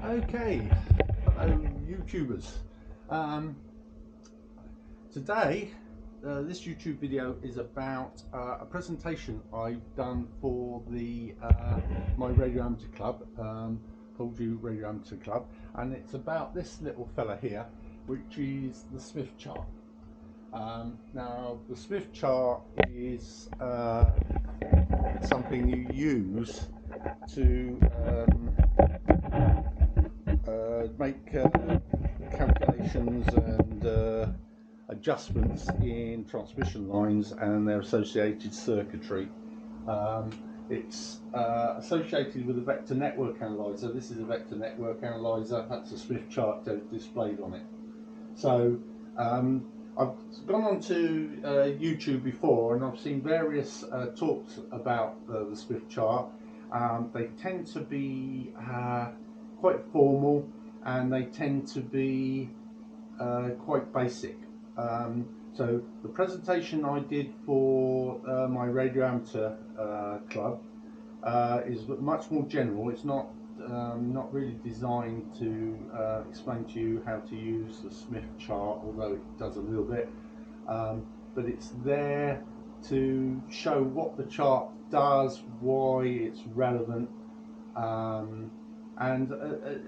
Okay, hello YouTubers. Today, this YouTube video is about a presentation I've done for the my radio amateur club, Poldhu Radio Amateur Club, and it's about this little fella here, which is the Smith chart. Now, the Smith chart is something you use to make calculations and adjustments in transmission lines and their associated circuitry. It's associated with a vector network analyzer. This is a vector network analyzer. That's a Smith chart displayed on it. So I've gone on to YouTube before, and I've seen various talks about the Smith chart. They tend to be quite formal, and they tend to be quite basic. So the presentation I did for my radio amateur club is much more general. It's not really designed to explain to you how to use the Smith chart, although it does a little bit, but it's there to show what the chart does, why it's relevant, and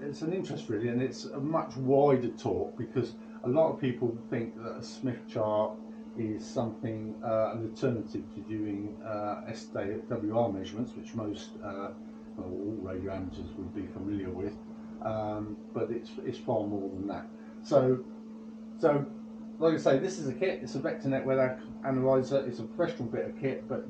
it's an interest really, and it's a much wider talk because a lot of people think that a Smith chart is something, an alternative to doing SWR measurements, which most all radio amateurs would be familiar with, but it's far more than that. So like I say, this is a kit. It's a vector network analyzer. It's a professional bit of kit, but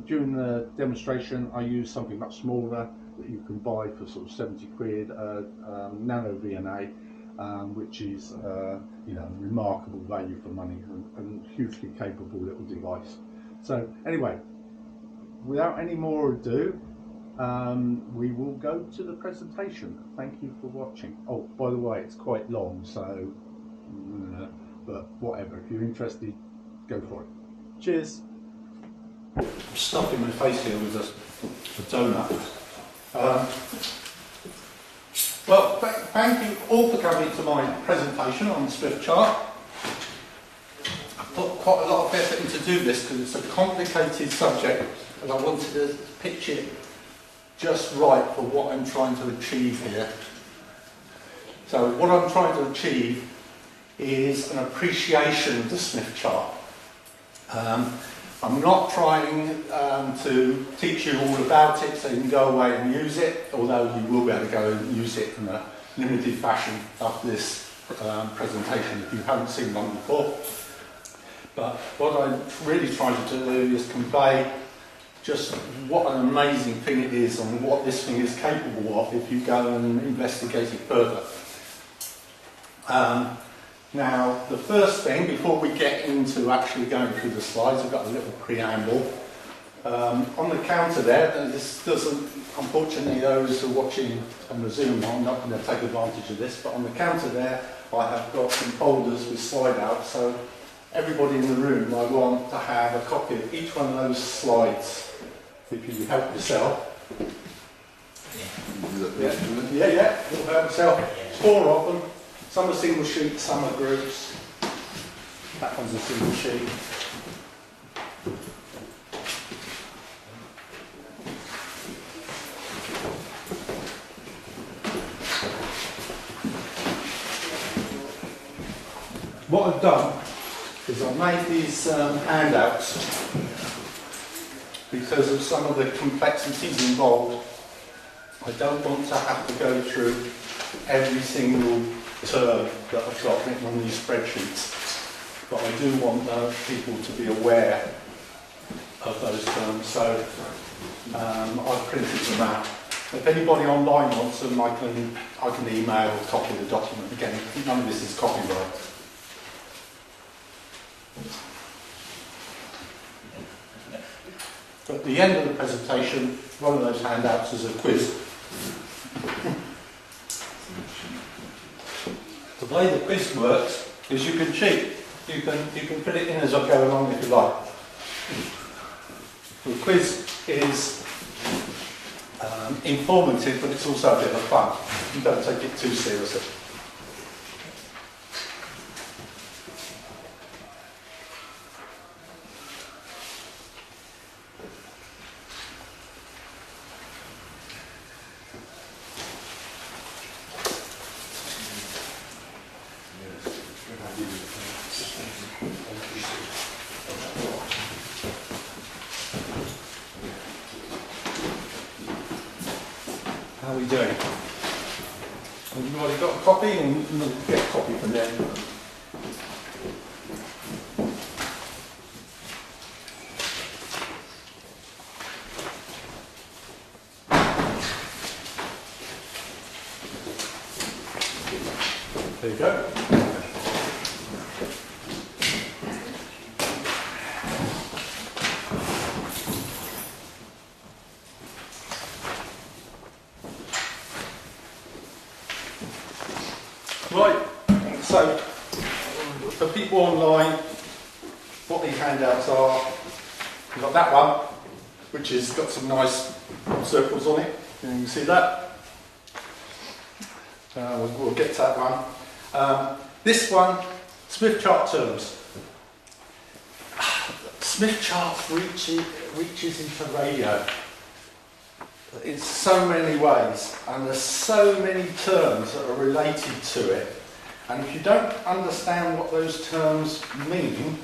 during the demonstration I used something much smaller that you can buy for sort of 70 quid, nano VNA, which is you know, remarkable value for money and hugely capable little device. So anyway, without any more ado, we will go to the presentation. Thank you for watching. Oh, by the way, it's quite long, so but whatever, if you're interested, go for it. Cheers. I'm stuffing my face here with a donut. Well, thank you all for coming to my presentation on the Smith chart. I put quite a lot of effort into do this because it's a complicated subject, and I wanted to pitch it just right for what I'm trying to achieve here. So what I'm trying to achieve is an appreciation of the Smith chart. I'm not trying to teach you all about it so you can go away and use it, although you will be able to go and use it in a limited fashion after this presentation if you haven't seen one before. But what I'm really trying to do is convey just what an amazing thing it is and what this thing is capable of if you go and investigate it further. Now, the first thing, before we get into actually going through the slides, I've got a little preamble. On the counter there, this doesn't, unfortunately, those who are watching on the Zoom, I'm not going to take advantage of this, but on the counter there, I have got some folders with slide out, so everybody in the room, I want to have a copy of each one of those slides. If you help yourself. Yeah, you'll help yourself. 4 of them. Some are single sheets, some are groups. That one's a single sheet. What I've done is I've made these handouts because of some of the complexities involved. I don't want to have to go through every single term that I've got written on these spreadsheets, but I do want people to be aware of those terms, so I've printed them out. If anybody online wants them, I can email a copy of the document. Again, none of this is copyright. At the end of the presentation, one of those handouts is a quiz. The way the quiz works is you can cheat. You can put it in as I go along if you like. The quiz is informative, but it's also a bit of fun. You don't take it too seriously. How are we doing? Have you already got a copy? And we'll get a copy from there. There you go. Right, so for people online, what these handouts are, you've got that one, which has got some nice circles on it. You can see that. We'll get to that one. This one, Smith chart terms. Smith chart reaches into radio in so many ways, and there's so many terms that are related to it. And if you don't understand what those terms mean,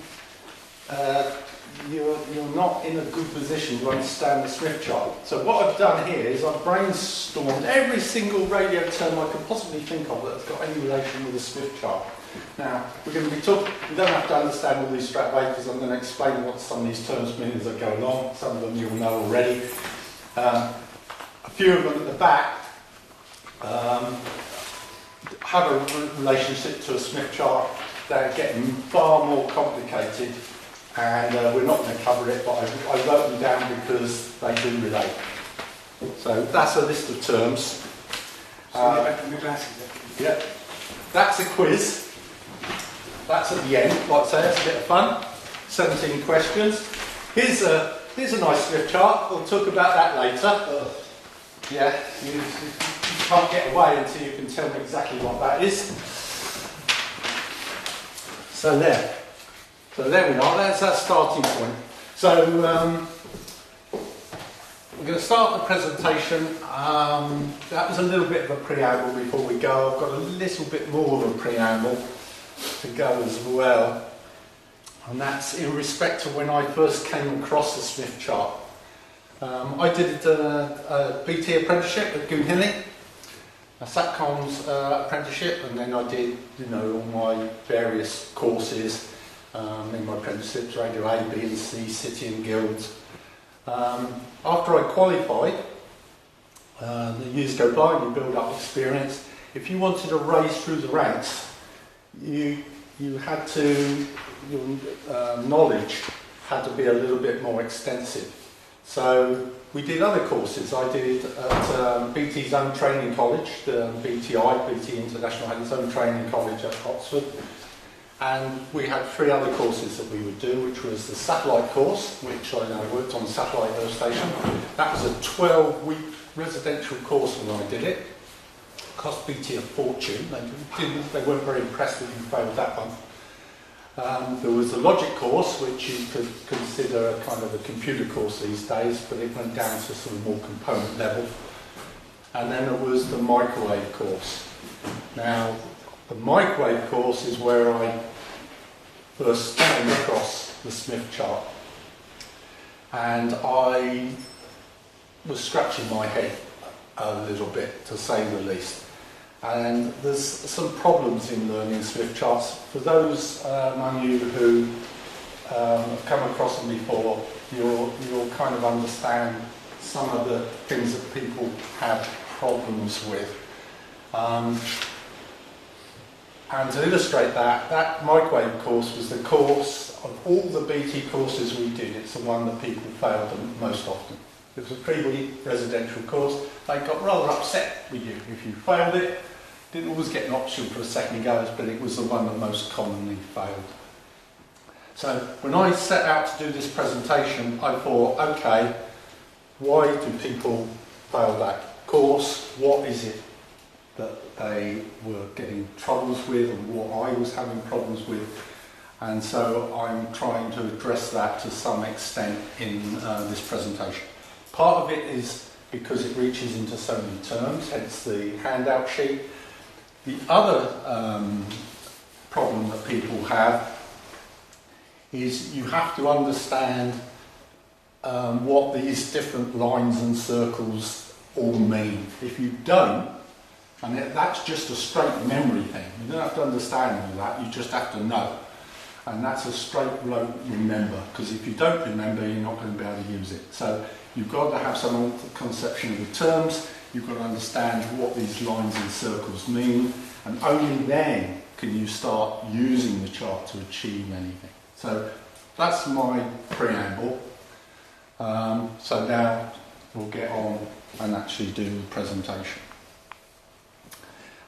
you're not in a good position to understand the Smith chart. So what I've done here is I've brainstormed every single radio term I could possibly think of that's got any relation with the Smith chart. Now, we're going to be talking, you don't have to understand all these straight away because I'm going to explain what some of these terms mean as I go along. Some of them you'll know already. A few of them at the back have a relationship to a Smith chart. They're getting far more complicated, and we're not going to cover it, but I wrote them down because they do relate. So that's a list of terms. Yeah, that's a quiz. That's at the end, like I say, it's a bit of fun. 17 questions. Here's a nice Smith chart. We'll talk about that later. Yeah, you can't get away until you can tell me exactly what that is. So there we are. That's our starting point. So we're going to start the presentation. That was a little bit of a preamble before we go. I've got a little bit more of a preamble to go as well, and that's in respect to when I first came across the Smith chart. I did a BT apprenticeship at Goonhilly, a SATCOM's apprenticeship, and then I did, all my various courses in my apprenticeships, Radio A, B and C, City and Guilds. After I qualified, the years go by and you build up experience. If you wanted to raise through the ranks, you had to, your knowledge had to be a little bit more extensive. So we did other courses. I did at BT's own training college, the BTI, BT International had its own training college at Oxford. And we had 3 other courses that we would do, which was the satellite course, which I worked on the satellite earth station. That was a 12-week residential course when I did it. It cost BT a fortune. They weren't very impressed if you failed that one. There was the logic course, which you could consider a kind of a computer course these days, but it went down to sort of more component level. And then there was the microwave course. Now, the microwave course is where I first came across the Smith chart. And I was scratching my head a little bit, to say the least. And there's some problems in learning Smith charts. For those among you who have come across them before, you'll kind of understand some of the things that people have problems with. And to illustrate that, that microwave course was the course of all the BT courses we did. It's the one that people failed the most often. It was a 3-week residential course. They got rather upset with you if you failed it. Didn't always get an option for a second goes, but it was the one that most commonly failed. So when I set out to do this presentation, I thought, okay, why do people failed that course, what is it that they were getting troubles with and what I was having problems with. And so I'm trying to address that to some extent in this presentation. Part of it is because it reaches into so many terms, hence the handout sheet. The other problem that people have is you have to understand what these different lines and circles all mean. If you don't, and that's just a straight memory thing, you don't have to understand all that, you just have to know. And that's a straight road remember, because if you don't remember, you're not going to be able to use it. So you've got to have some conception of the terms, you've got to understand what these lines and circles mean, and only then can you start using the chart to achieve anything. So that's my preamble. So now we'll get on and actually do the presentation.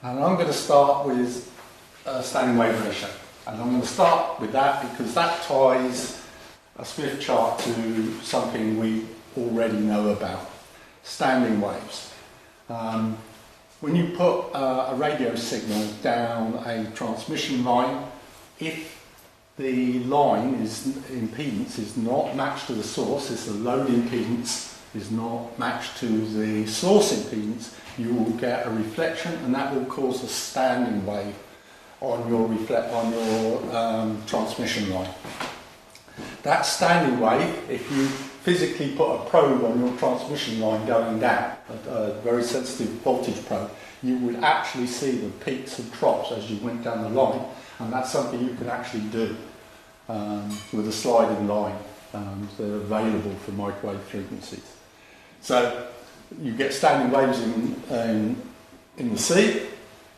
And I'm going to start with standing wave ratio. And I'm going to start with that because that ties a Smith chart to something we already know about, standing waves. When you put a radio signal down a transmission line, if the line impedance is not matched to the source, if the load impedance is not matched to the source impedance, you will get a reflection, and that will cause a standing wave on your transmission line. That standing wave, if you physically put a probe on your transmission line going down, a very sensitive voltage probe, you would actually see the peaks and troughs as you went down the line, and that's something you can actually do with a sliding line. They're available for microwave frequencies. So you get standing waves in the sea.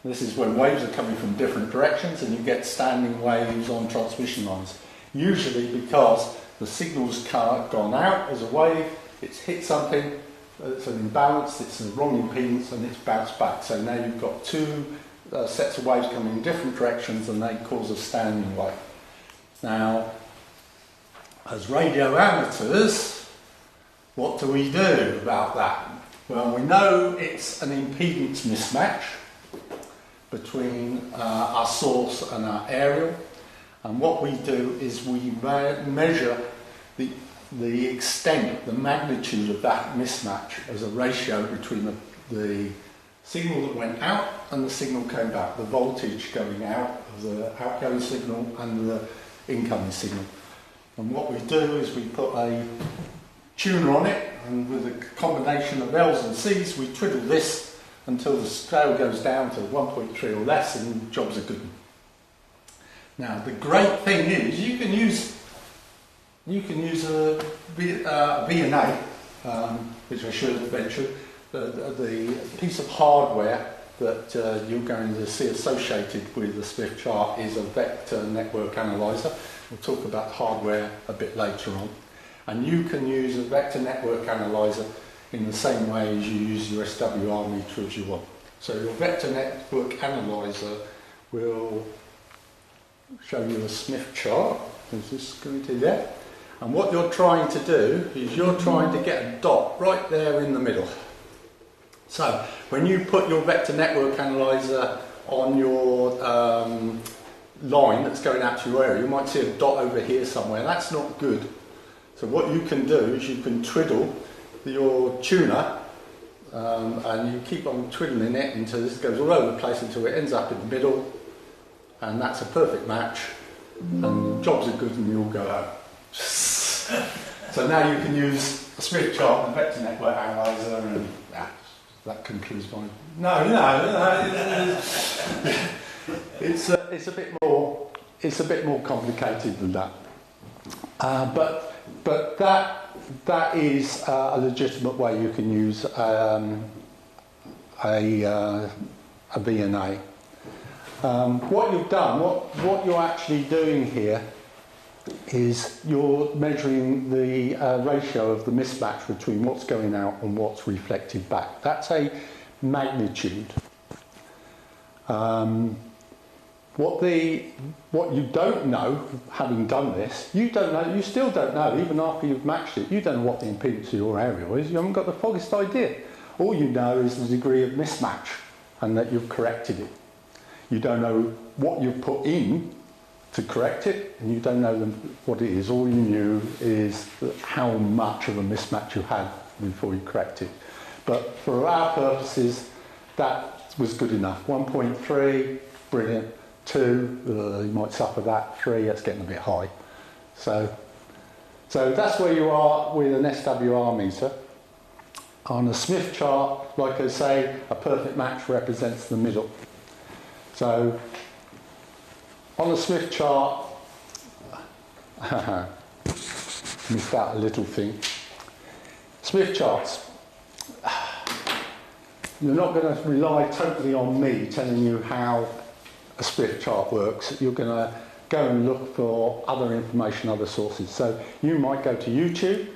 This is when waves are coming from different directions, and you get standing waves on transmission lines. Usually because the signal's gone out as a wave, it's hit something, it's an imbalance, it's a wrong impedance, and it's bounced back. So now you've got two sets of waves coming in different directions, and they cause a standing wave. Now, as radio amateurs, what do we do about that? Well, we know it's an impedance mismatch between our source and our aerial, and what we do is we measure the extent, the magnitude of that mismatch as a ratio between the signal that went out and the signal came back, the voltage going out of the outgoing signal and the incoming signal. And what we do is we put a tuner on it, and with a combination of L's and C's we twiddle this until the scale goes down to 1.3 or less, and jobs are good. Now the great thing is you can use a V&A, which I should have mentioned, the piece of hardware that you're going to see associated with the Smith chart is a vector network analyzer. We'll talk about hardware a bit later on. And you can use a vector network analyzer in the same way as you use your SWR meter as you want. So your vector network analyzer will show you a Smith chart. Is this going to there? And what you're trying to do is you're trying to get a dot right there in the middle. So when you put your vector network analyzer on your line that's going out to your area, you might see a dot over here somewhere. That's not good. So what you can do is you can twiddle your tuner, and you keep on twiddling it until this goes all over the place until it ends up in the middle, and that's a perfect match, and jobs are good and you all go home. So now you can use a Smith chart and a vector network analyzer, and that concludes my... No. It's a bit more complicated than that. But that is a legitimate way you can use a V&A. What you've done, what you're actually doing here is you're measuring the ratio of the mismatch between what's going out and what's reflected back. That's a magnitude. What you don't know, having done this, you still don't know, even after you've matched it, you don't know what the impedance of your aerial is, you haven't got the foggiest idea. All you know is the degree of mismatch and that you've corrected it. You don't know what you've put in to correct it, and you don't know what it is. All you knew is how much of a mismatch you had before you correct it. But for our purposes, that was good enough. 1.3, brilliant. 2, you might suffer that. 3, that's getting a bit high. So that's where you are with an SWR meter. On a Smith chart, like I say, a perfect match represents the middle. So on the Smith chart, missed out a little thing. Smith charts. You're not going to rely totally on me telling you how a Smith chart works. You're going to go and look for other information, other sources. So you might go to YouTube.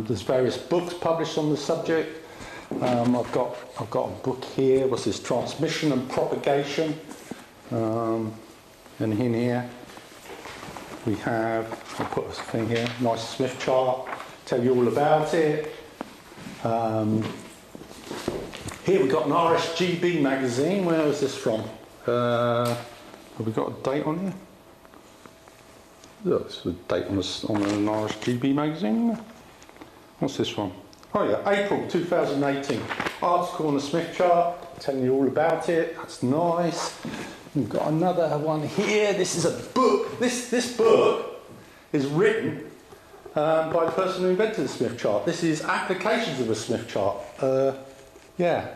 There's various books published on the subject. I've got a book here. What's this? Transmission and Propagation. And in here we have, I'll put a thing here, nice Smith chart, tell you all about it. Here we've got an RSGB magazine. Where is this from? Have we got a date on here? That's the date on an RSGB magazine. What's this one? Oh yeah, April 2018. Article on the Smith chart, telling you all about it. That's nice. We've got another one here. This is a book. This book is written by the person who invented the Smith chart. This is applications of a Smith chart. Yeah.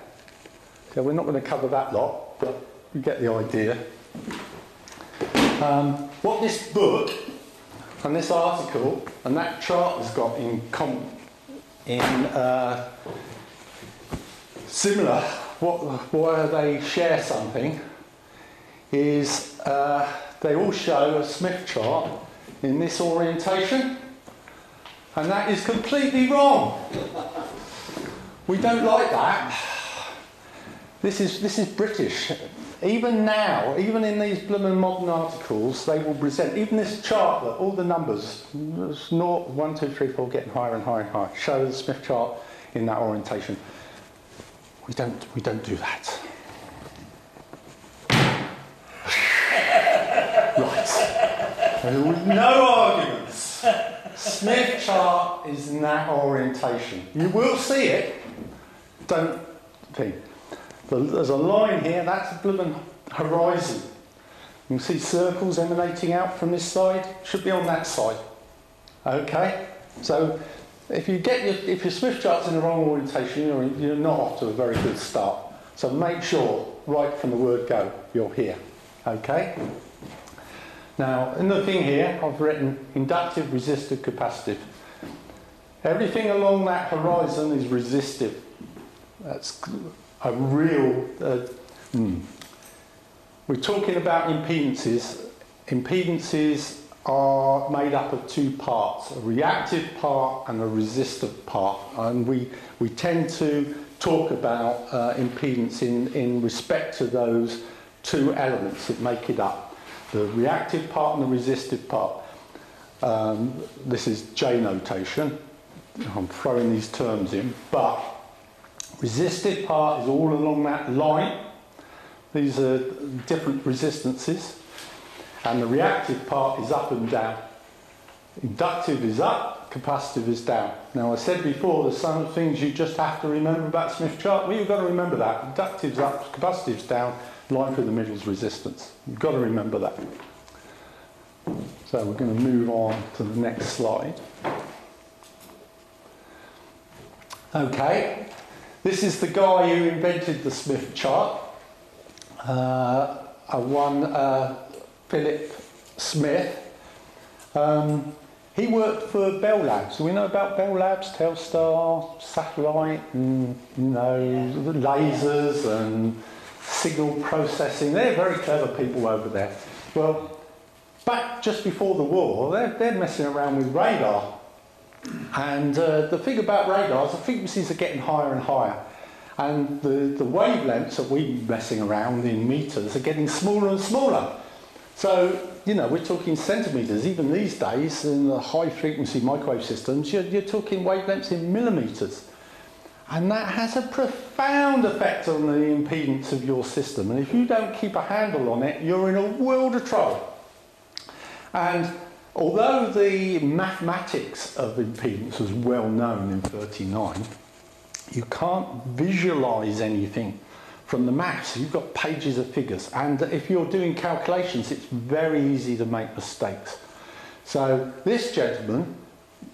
So we're not going to cover that lot, but you get the idea. What this book and this article and that chart has got in similar, where they share something, is they all show a Smith chart in this orientation, and that is completely wrong. We don't like that. This is British. Even now, even in these blooming modern articles, they will present, even this chart, that all the numbers, 0, 1, 2, 3, 4, getting higher and higher and higher, show the Smith chart in that orientation. We don't do that. Right. No arguments. Smith chart is in that orientation. You will see it. Don't think. There's a line here, that's a blooming horizon. You can see circles emanating out from this side, should be on that side. Okay? So if your Smith chart's in the wrong orientation, you're not off to a very good start. So make sure, right from the word go, you're here. Okay? Now, in the thing here, I've written inductive, resistive, capacitive. Everything along that horizon is resistive. That's a real... We're talking about impedances. Impedances are made up of two parts, a reactive part and a resistive part. And we tend to talk about impedance in respect to those two elements that make it up. The reactive part and the resistive part. This is J notation. I'm throwing these terms in, but resistive part is all along that line. These are different resistances. And the reactive part is up and down. Inductive is up, capacitive is down. Now I said before, there's some things you just have to remember about Smith chart. Well, you've got to remember that. Inductive's up, capacitive's down, line through the middle is resistance. You've got to remember that. So we're going to move on to the next slide. Okay, this is the guy who invented the Smith chart. Philip Smith. He worked for Bell Labs. We know about Bell Labs, Telstar, satellite, and lasers and signal processing. They're very clever people over there. Well, back just before the war, they're messing around with radar. And the thing about radar is the frequencies are getting higher and higher. And the wavelengths that we're messing around in meters are getting smaller and smaller. So, we're talking centimetres. Even these days, in the high frequency microwave systems, you're talking wavelengths in millimetres. And that has a profound effect on the impedance of your system. And if you don't keep a handle on it, you're in a world of trouble. And although the mathematics of impedance was well known in 39, you can't visualize anything from the maths. You've got pages of figures. And if you're doing calculations, it's very easy to make mistakes. So this gentleman,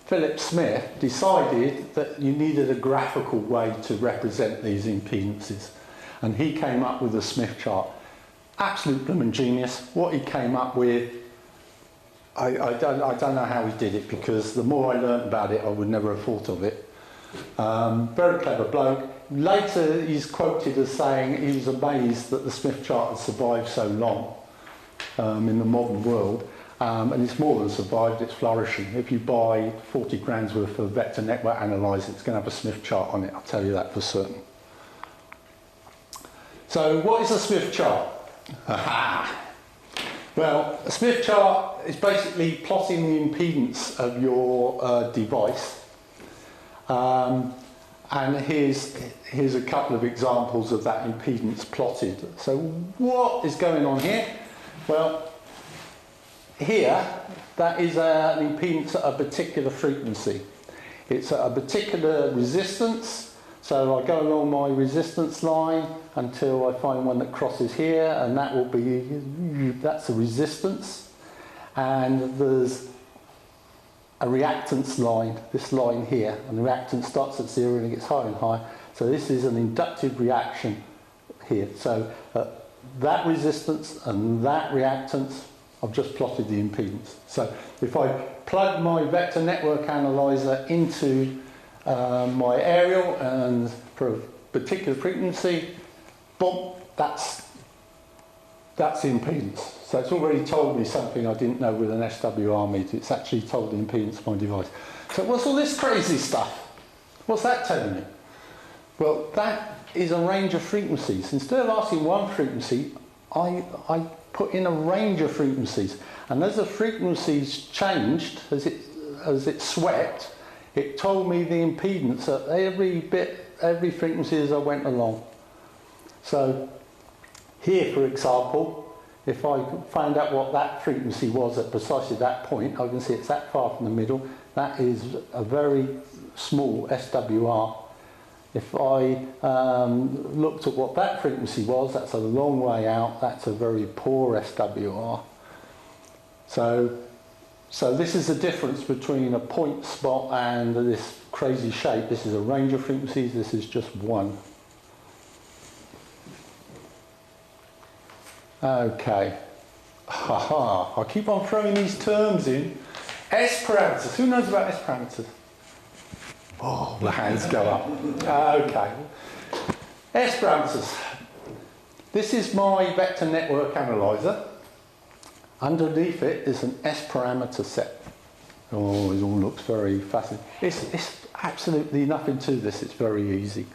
Philip Smith, decided that you needed a graphical way to represent these impedances. And he came up with a Smith chart. Absolute blooming genius. What he came up with, I don't know how he did it, because the more I learned about it, I would never have thought of it. Very clever bloke. Later he's quoted as saying he was amazed that the Smith chart had survived so long in the modern world. And it's more than survived, it's flourishing. If you buy 40 grand's worth of vector network analyzer, it's going to have a Smith chart on it, I'll tell you that for certain. So what is a Smith chart? Aha! Well, a Smith chart is basically plotting the impedance of your device. And here's a couple of examples of that impedance plotted. So what is going on here? Well, here, that is an impedance at a particular frequency. It's at a particular resistance, so I go along my resistance line until I find one that crosses here, and that will be, that's a resistance. And there's a reactance line, this line here, and the reactance starts at 0 and it gets higher and higher. So this is an inductive reaction here. So that resistance and that reactance, I've just plotted the impedance. So if I plug my vector network analyzer into my aerial and for a particular frequency, boom, that's the impedance. So it's already told me something I didn't know with an SWR meter. It's actually told the impedance of my device. So what's all this crazy stuff? What's that telling me? Well, that is a range of frequencies. Instead of asking one frequency, I put in a range of frequencies, and as the frequencies changed, as it swept, it told me the impedance at every frequency as I went along. So here, for example, if I find out what that frequency was at precisely that point, I can see it's that far from the middle. That is a very small SWR. If I looked at what that frequency was, that's a long way out, that's a very poor SWR. So this is the difference between a point spot and this crazy shape. This is a range of frequencies, this is just one. Okay. Haha, I keep on throwing these terms in. S parameters, who knows about S parameters? Oh, the hands go up. Okay. S parameters. This is my vector network analyzer. Underneath it is an S parameter set. Oh, it all looks very fascinating. It's absolutely nothing to this, it's very easy.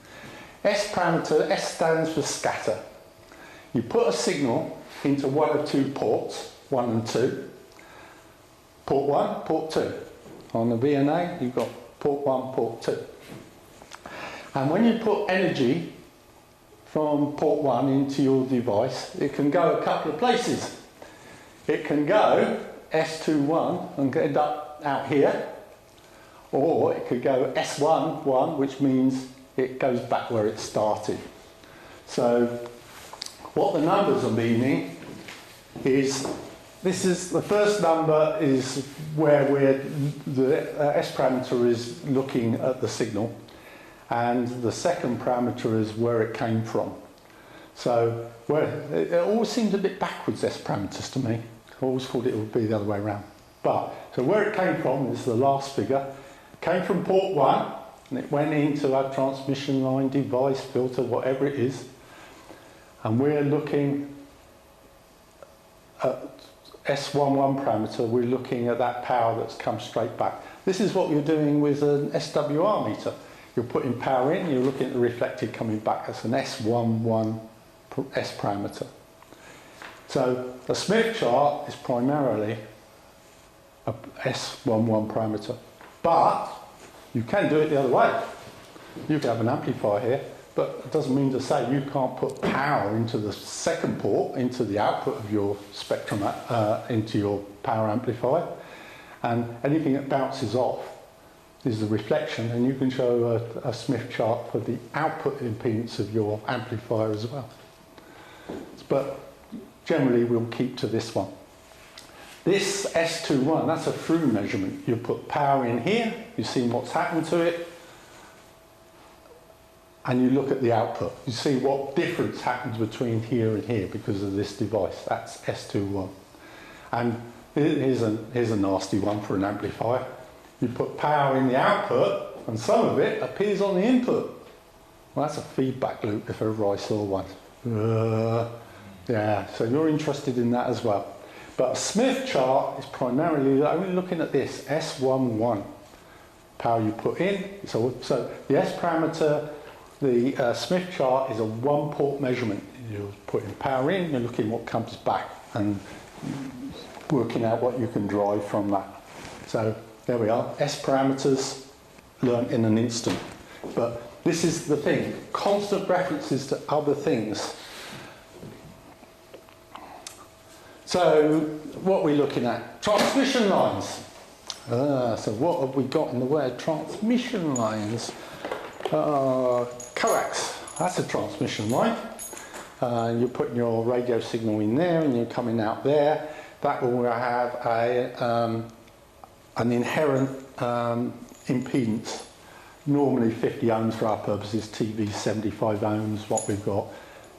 S parameter, S stands for scatter. You put a signal into one of two ports, 1 and 2. Port 1, port 2. On the VNA, you've got port 1, port 2. And when you put energy from port 1 into your device, it can go a couple of places. It can go S21 and end up out here, or it could go S11, which means it goes back where it started. So what the numbers are meaning is, this is the first number is where the S parameter is looking at the signal, and the second parameter is where it came from. So it always seems a bit backwards, S parameters, to me. I always thought it would be the other way around. But so where it came from is the last figure. Came from port 1 and it went into our transmission line, device, filter, whatever it is. And we're looking at S11 parameter, we're looking at that power that's come straight back. This is what you're doing with an SWR meter. You're putting power in, you're looking at the reflected coming back. That's an S11 S parameter. So a Smith chart is primarily a S11 parameter. But you can do it the other way. You can have an amplifier here, but it doesn't mean to say you can't put power into the second port, into the output of your spectrum, into your power amplifier, and anything that bounces off is the reflection, and you can show a Smith chart for the output impedance of your amplifier as well. But generally we'll keep to this one. This S21, that's a through measurement. You put power in here, you've seen what's happened to it, and you look at the output. You see what difference happens between here and here because of this device. That's S21. And here's a nasty one for an amplifier. You put power in the output, and some of it appears on the input. Well, that's a feedback loop if ever I saw one. Yeah, so you're interested in that as well. But a Smith chart is primarily only looking at this, S11. Power you put in. So the S parameter, the Smith chart is a one-port measurement. You're putting power in, you're looking what comes back, and working out what you can drive from that. So there we are, S parameters learnt in an instant. But this is the thing, constant references to other things. So what are we looking at? Transmission lines. So what have we got in the way of transmission lines? Coax, that's a transmission line. You're putting your radio signal in there and you're coming out there. That will have an inherent impedance. Normally 50 ohms for our purposes, TV 75 ohms, what we've got.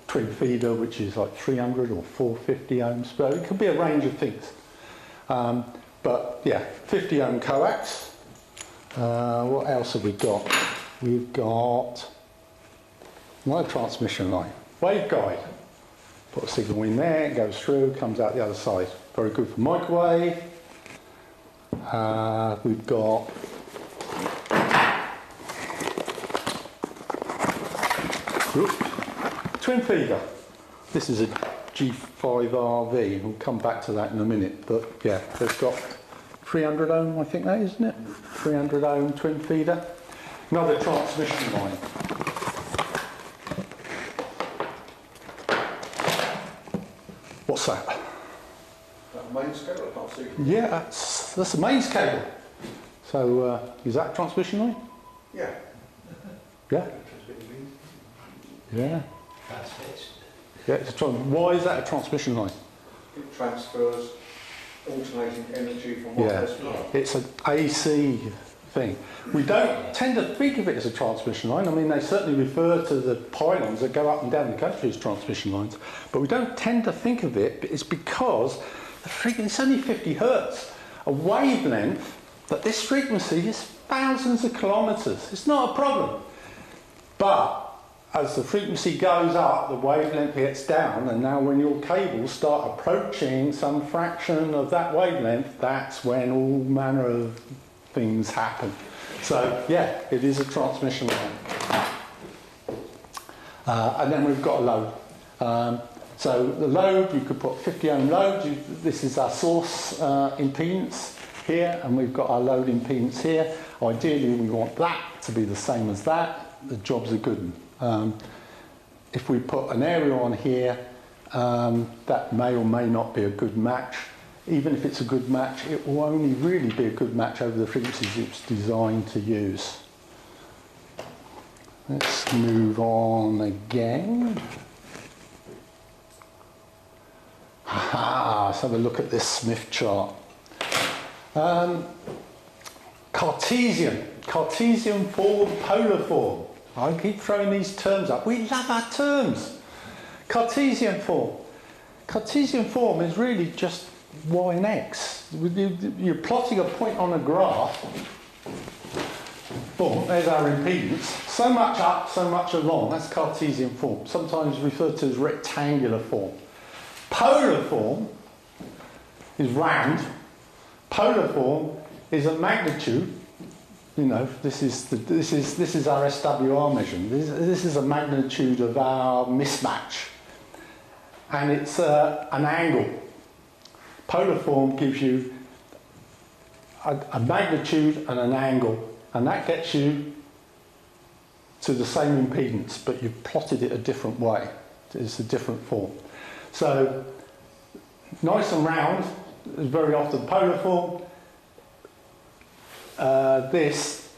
Twin feeder, which is like 300 or 450 ohms, but it could be a range of things. But yeah, 50 ohm coax. What else have we got? We've got another transmission line, waveguide. Put a signal in there, it goes through, comes out the other side. Very good for microwave. We've got twin feeder. This is a G5RV. We'll come back to that in a minute. But yeah, they've got 300 ohm, I think that is, isn't it? 300 ohm twin feeder. Another transmission line. What's that? That mains cable, I can't see. Yeah, that's the mains cable. So is that a transmission line? Yeah. Yeah. Yeah. Yeah. Why is that a transmission line? It transfers alternating energy from one place to another. It's an AC thing. We don't tend to think of it as a transmission line. I mean, they certainly refer to the pylons that go up and down the country as transmission lines, but we don't tend to think of it. It's because the frequency, it's only 50 hertz, a wavelength, but this frequency is thousands of kilometers. It's not a problem. But as the frequency goes up, the wavelength gets down, and now when your cables start approaching some fraction of that wavelength, that's when all manner of things happen. So yeah, it is a transmission line. And then we've got a load. So the load, you could put 50 ohm load. This is our source impedance here, and we've got our load impedance here. Ideally, we want that to be the same as that. The job's a good one. If we put an aerial on here, that may or may not be a good match. Even if it's a good match, it will only really be a good match over the frequencies it's designed to use. Let's move on again. Let's have a look at this Smith chart. Cartesian form, polar form. I keep throwing these terms up. We love our terms. Cartesian form. Cartesian form is really just y and x. You're plotting a point on a graph. Boom, there's our impedance. So much up, so much along. That's Cartesian form. Sometimes referred to as rectangular form. Polar form is round. Polar form is a magnitude. You know, this is our SWR measurement. This is a magnitude of our mismatch, and it's an angle. Polar form gives you a magnitude and an angle, and that gets you to the same impedance, but you've plotted it a different way. It's a different form. So nice and round is very often polar form. This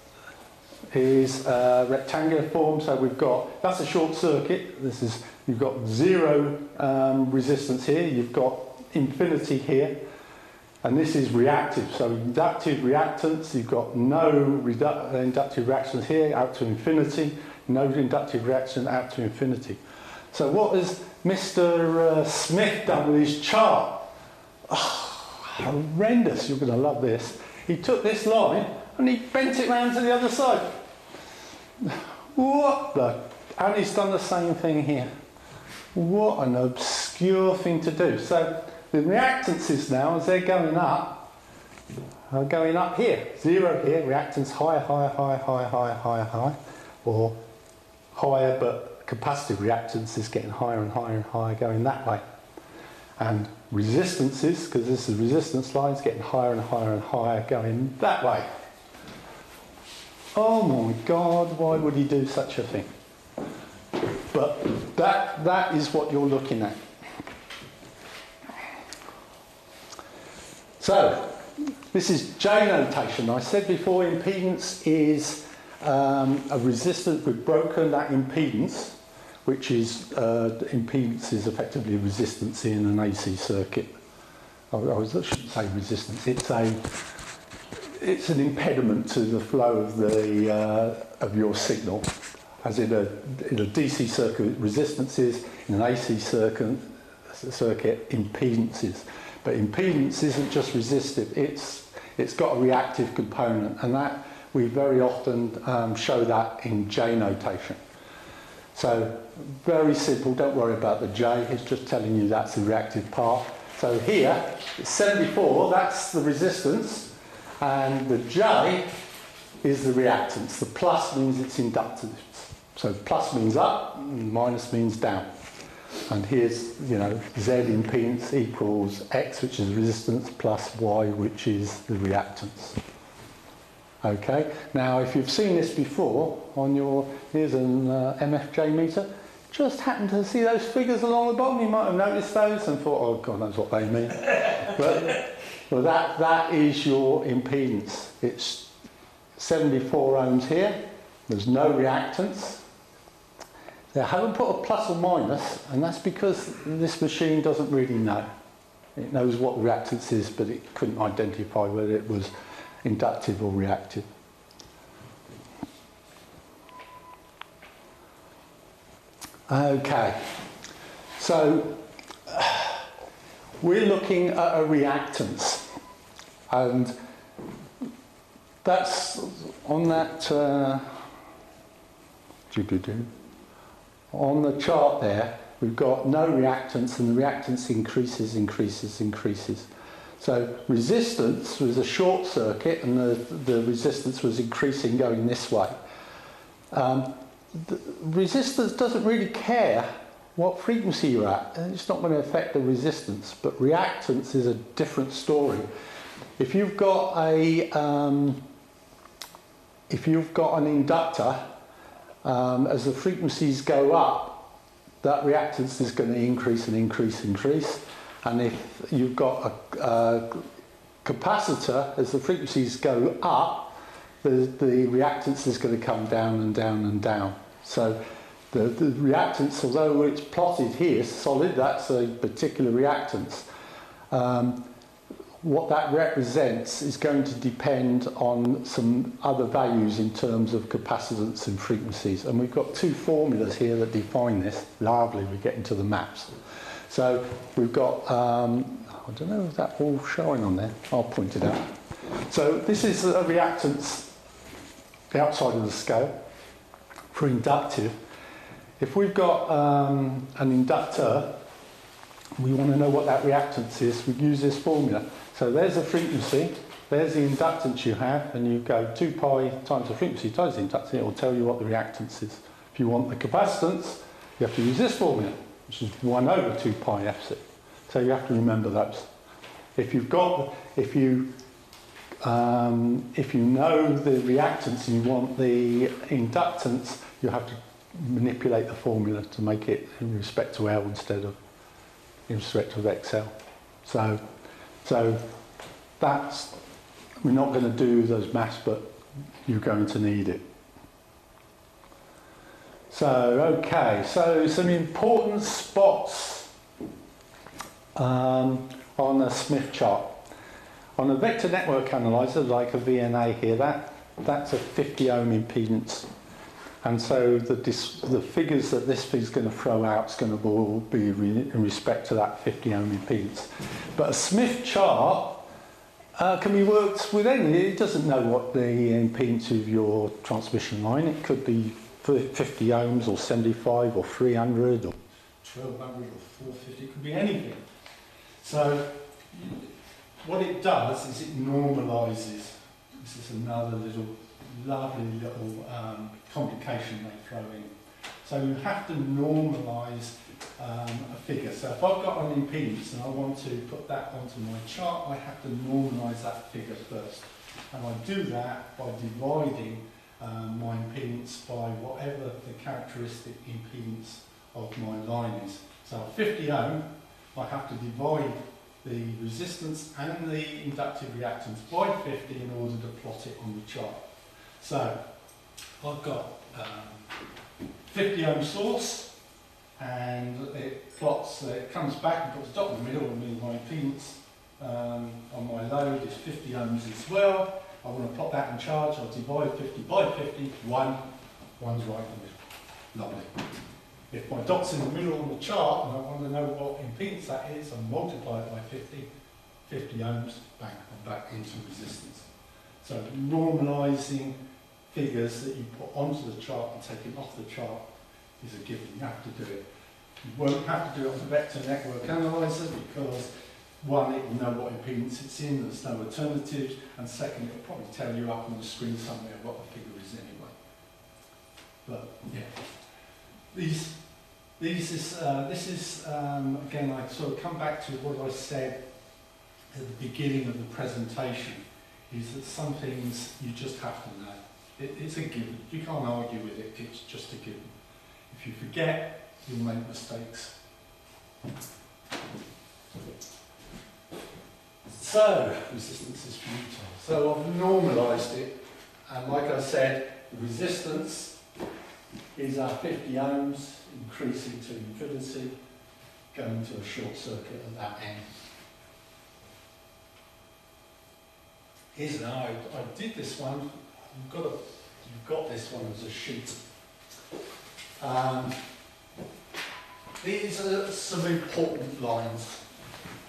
is rectangular form, so we've got, that's a short circuit. You've got zero resistance here, you've got infinity here, and this is reactive. So inductive reactance, you've got no inductive reactions here out to infinity, no inductive reaction out to infinity. So what has Mr. Smith done with his chart? Oh, horrendous, you're going to love this. He took this line and he bent it round to the other side. What the... And he's done the same thing here. What an obscure thing to do. So the reactances now, as they're going up, are going up here. Zero here, reactance higher, higher, higher, higher, higher, higher, higher. Or higher, but capacitive reactance is getting higher and higher and higher, going that way. And resistances, because this is resistance lines, getting higher and higher and higher, going that way. Oh my God, why would he do such a thing? But that is what you're looking at. So, this is J notation. I said before impedance is a resistance. We've broken that impedance, which is impedance is effectively resistance in an AC circuit. I shouldn't say resistance. It's an impediment to the flow of your signal. As in a DC circuit, resistances, in an AC circuit, impedances. But impedance isn't just resistive, it's got a reactive component, and that we very often show that in J notation. So very simple, don't worry about the J, it's just telling you that's the reactive part. So here, it's 74, that's the resistance, and the J is the reactance. The plus means it's inductance. So plus means up, and minus means down. And here's, Z impedance equals X, which is resistance, plus Y, which is the reactance. Okay, now if you've seen this before, here's an MFJ meter, just happened to see those figures along the bottom, you might have noticed those and thought, oh, God knows what they mean. but that is your impedance. It's 74 ohms here, there's no reactance. They haven't put a plus or minus, and that's because this machine doesn't really know. It knows what reactance is, but it couldn't identify whether it was inductive or reactive. Okay, so we're looking at a reactance, and that's on that on the chart there, we've got no reactance, and the reactance increases, increases, increases. So resistance was a short circuit, and the resistance was increasing going this way. The resistance doesn't really care what frequency you're at. It's not going to affect the resistance, but reactance is a different story. If you've got an inductor, as the frequencies go up, that reactance is going to increase and increase and increase. And if you've got a capacitor, as the frequencies go up, the reactance is going to come down and down and down. So the reactance, although it's plotted here, solid, that's a particular reactance. What that represents is going to depend on some other values in terms of capacitance and frequencies. And we've got two formulas here that define this. Lovely, we get into the maps. So we've got, I don't know if that's all showing on there. I'll point it out. So this is a reactance outside of the scale for inductive. If we've got an inductor, we want to know what that reactance is, we use this formula. So there's the frequency, there's the inductance you have, and you go 2 pi times the frequency times the inductance, it will tell you what the reactance is. If you want the capacitance, you have to use this formula, which is 1 over 2 pi fc. So you have to remember those. If you if you know the reactance and you want the inductance, you have to manipulate the formula to make it in respect to L instead of in respect of XL. So that's, we're not going to do those maths, but you're going to need it. So, okay, so some important spots on a Smith chart. On a vector network analyzer, like a VNA here, that's a 50 ohm impedance. And so the figures that this is going to throw out is going to all be in respect to that 50 ohm impedance. But a Smith chart can be worked with any. It doesn't know what the impedance of your transmission line. It could be 50 ohms or 75 or 300 or 1200 or 450. It could be anything. So what it does is it normalises. This is another lovely little complication they throw in. So you have to normalise a figure. So if I've got an impedance and I want to put that onto my chart, I have to normalise that figure first. And I do that by dividing my impedance by whatever the characteristic impedance of my line is. So 50 ohm, I have to divide the resistance and the inductive reactance by 50 in order to plot it on the chart. So I've got 50 ohm source, and it plots, it comes back and puts a dot in the middle, and my impedance on my load is 50 ohms as well. I want to plot that in charge, I'll divide 50 by 50, one's right in the middle. Lovely. If my dot's in the middle on the chart and I want to know what impedance that is, I multiply it by 50 ohms, bang, I'm back into resistance. So normalising figures that you put onto the chart and taking off the chart is a given. You have to do it. You won't have to do it on the vector network analyzer because one, it will know what impedance it's in, there's no alternatives, and second, it'll probably tell you up on the screen somewhere what the figure is anyway. But yeah, this is again, I sort of come back to what I said at the beginning of the presentation, is that some things you just have to know. It's a given. You can't argue with it, it's just a given. If you forget, you'll make mistakes. So, resistance is futile. So I've normalised it, and like I said, the resistance is our 50 ohms increasing to infinity, going to a short circuit at that end. Here's now, I did this one. You've got this one as a sheet. These are some important lines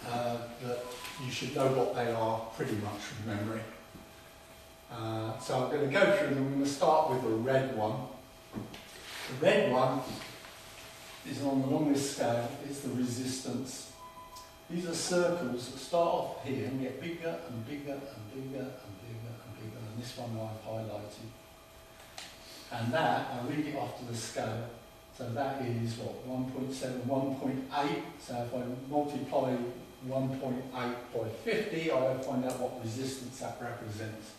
that you should know what they are pretty much from memory. So I'm going to go through them. I'm going to start with the red one. The red one is along this scale, it's the resistance. These are circles that start off here and get bigger and bigger and bigger and bigger and bigger, and this one I've highlighted. And that, I read it off to the scale, so that is what, 1.7, 1.8, so if I multiply 1.8 by 50, I'll find out what resistance that represents.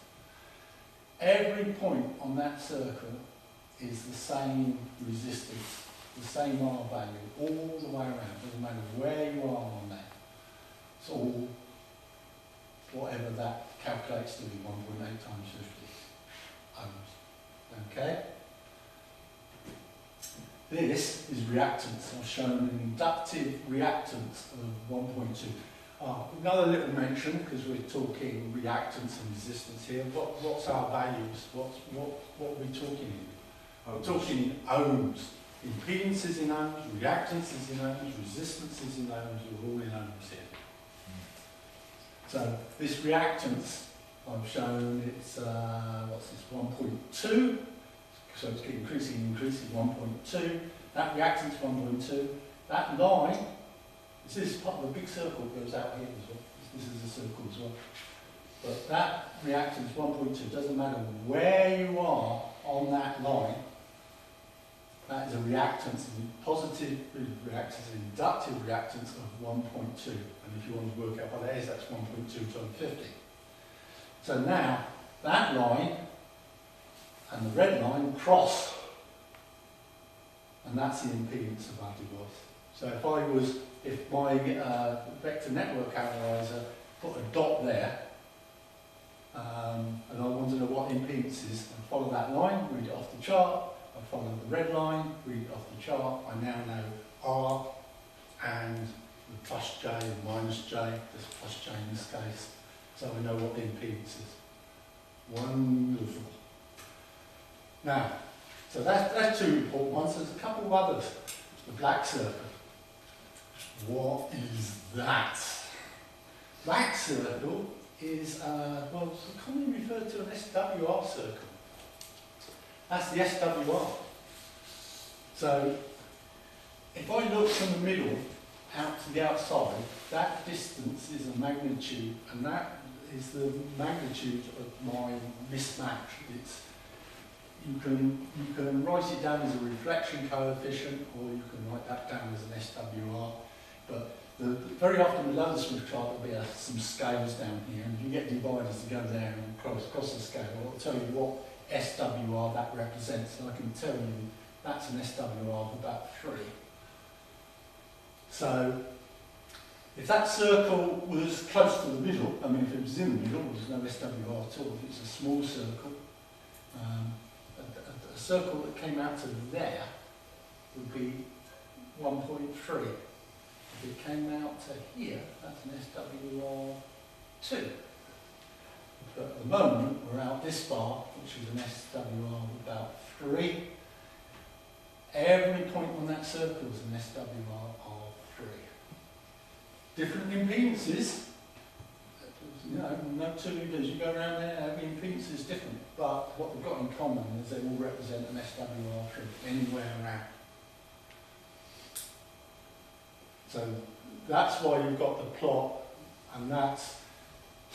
Every point on that circle is the same resistance, the same R value, all the way around. Doesn't matter where you are on that. It's all whatever that calculates to be, 1.8 times 50 ohms. Okay? This is reactance. I've shown an inductive reactance of 1.2. Another little mention, because we're talking reactance and resistance here. What's our values? What are we talking in? We're talking in ohms. Impedance is in ohms, reactance is in ohms, resistance is in ohms, we're all in ohms here. So this reactance, I've shown it's, what's this, 1.2. So it's increasing, 1.2. That reactance 1.2. That line, this is part of the big circle goes out here as well. This is a circle as well. But that reactance 1.2, doesn't matter where you are on that line, that is a reactance, a positive reactance, an inductive reactance of 1.2. And if you want to work out what that is, that's 1.2 times 50. So now that line and the red line cross, and that's the impedance of our device. So if my vector network analyzer put a dot there, and I want to know what impedance is, I follow that line, read it off the chart, I follow the red line, read it off the chart, I now know R and the plus J and minus J, there's plus J in this case, so I know what the impedance is. Wonderful. Now, so that's two important ones. There's a couple of others. The black circle. What is that? Black circle is, well, it's commonly referred to an SWR circle. That's the SWR. So, if I look from the middle out to the outside, that distance is a magnitude, and that is the magnitude of my mismatch. You can write it down as a reflection coefficient, or you can write that down as an SWR. But very often below the Smith chart there'll be some scales down here, and if you get dividers to go there and cross the scale, it'll tell you what SWR that represents, and I can tell you that's an SWR of about 3. So if that circle was close to the middle, I mean if it was in the middle, there's no SWR at all. If it's a small circle, a circle that came out to there would be 1.3. If it came out to here, that's an SWR2. But at the moment, we're out this far, which is an SWR of about 3. Every point on that circle is an SWR of 3. Different impedances, you know, no two meters, you go around there, every impedance is different, but what they've got in common is they all represent an SWR3 anywhere around. So that's why you've got the plot, and that's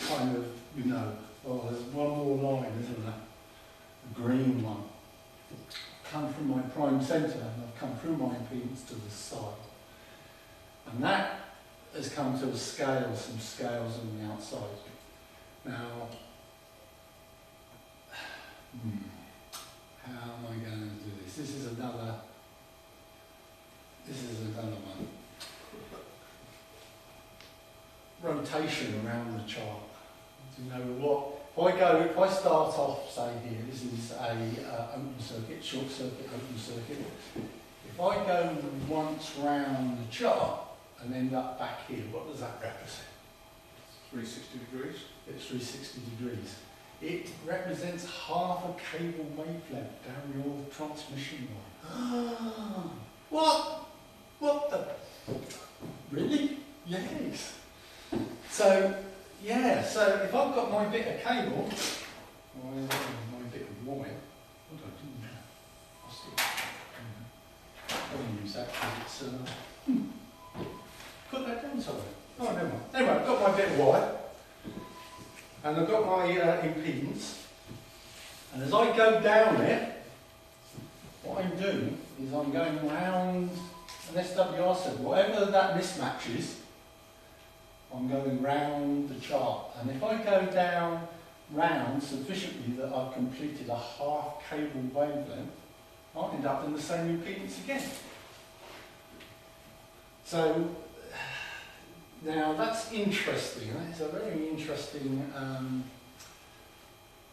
kind of, you know, oh, there's one more line, isn't there? The green one. I've come from my prime centre, and I've come through my impedance to the side. And that has come to a scale, some scales on the outside. Now, how am I going to do this? This is another one. Rotation around the chart. Do you know what? If I start off, say here, this is a open circuit, short circuit, open circuit. If I go once round the chart and end up back here, what does that represent? 360 degrees. It's 360 degrees. It represents half a cable wavelength down your transmission line. What? What the? Really? Yes. So, yeah, so if I've got my bit of cable, my bit of wire, what do I do now? I'll see. I'll use that because it's, put that down somewhere. Oh, never mind. Anyway, I've got my bit of wire, and I've got my impedance, and as I go down it, what I'm doing is I'm going round an SWR circle, whatever that mismatch is, I'm going round the chart, and if I go down round sufficiently that I've completed a half cable wavelength, I'll end up in the same impedance again. So now that's interesting. It's a very interesting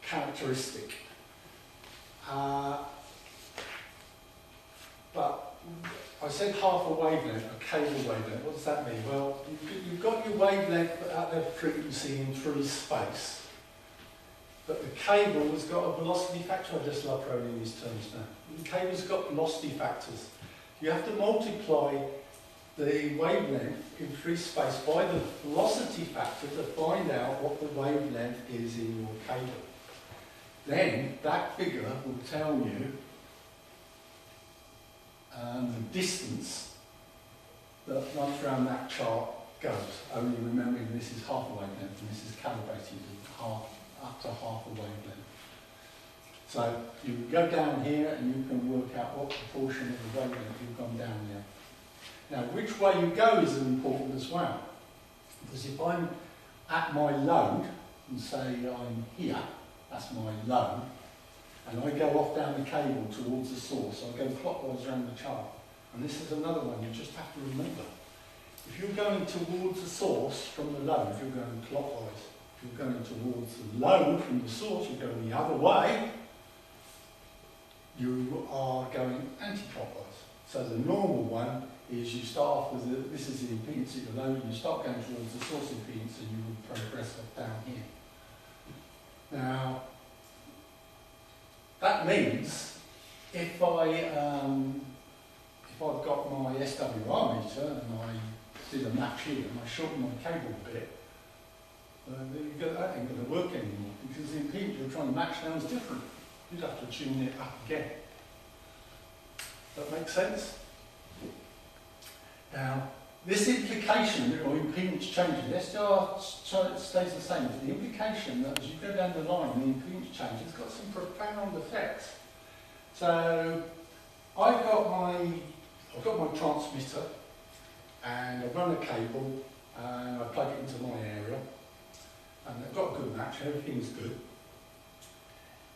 characteristic. But I said half a wavelength, a cable wavelength. What does that mean? Well, you've got your wavelength at their frequency in free space. But the cable has got a velocity factor. I just love throwing in these terms now. The cable's got velocity factors. You have to multiply the wavelength in free space by the velocity factor to find out what the wavelength is in your cable. Then that figure will tell you the distance that runs around that chart goes. Only remembering this is half a wavelength and this is calibrated up to half a wavelength. So you go down here and you can work out what proportion of the wavelength you've gone down there. Now, which way you go is important as well, because if I'm at my load, and say I'm here, that's my low, and I go off down the cable towards the source, I go clockwise around the chart. And this is another one you just have to remember. If you're going towards the source from the low, if you're going clockwise, if you're going towards the low from the source, you're going the other way, you are going anti-clockwise. So the normal one is you start off with, this is the impedance at your low, you start going towards the source impedance and you will progress down here. Now, that means if I've got my SWR meter and I did a match here and I shorten my cable a bit, that ain't going to work anymore because the impedance you're trying to match now is different. You'd have to tune it up again. That makes sense? Now, this implication that your impedance changes, the SDR stays the same, but the implication that as you go down the line, the impedance changes, it's got some profound effects. So, I've got my transmitter, and I run a cable, and I plug it into my area, and I've got a good match, everything's good.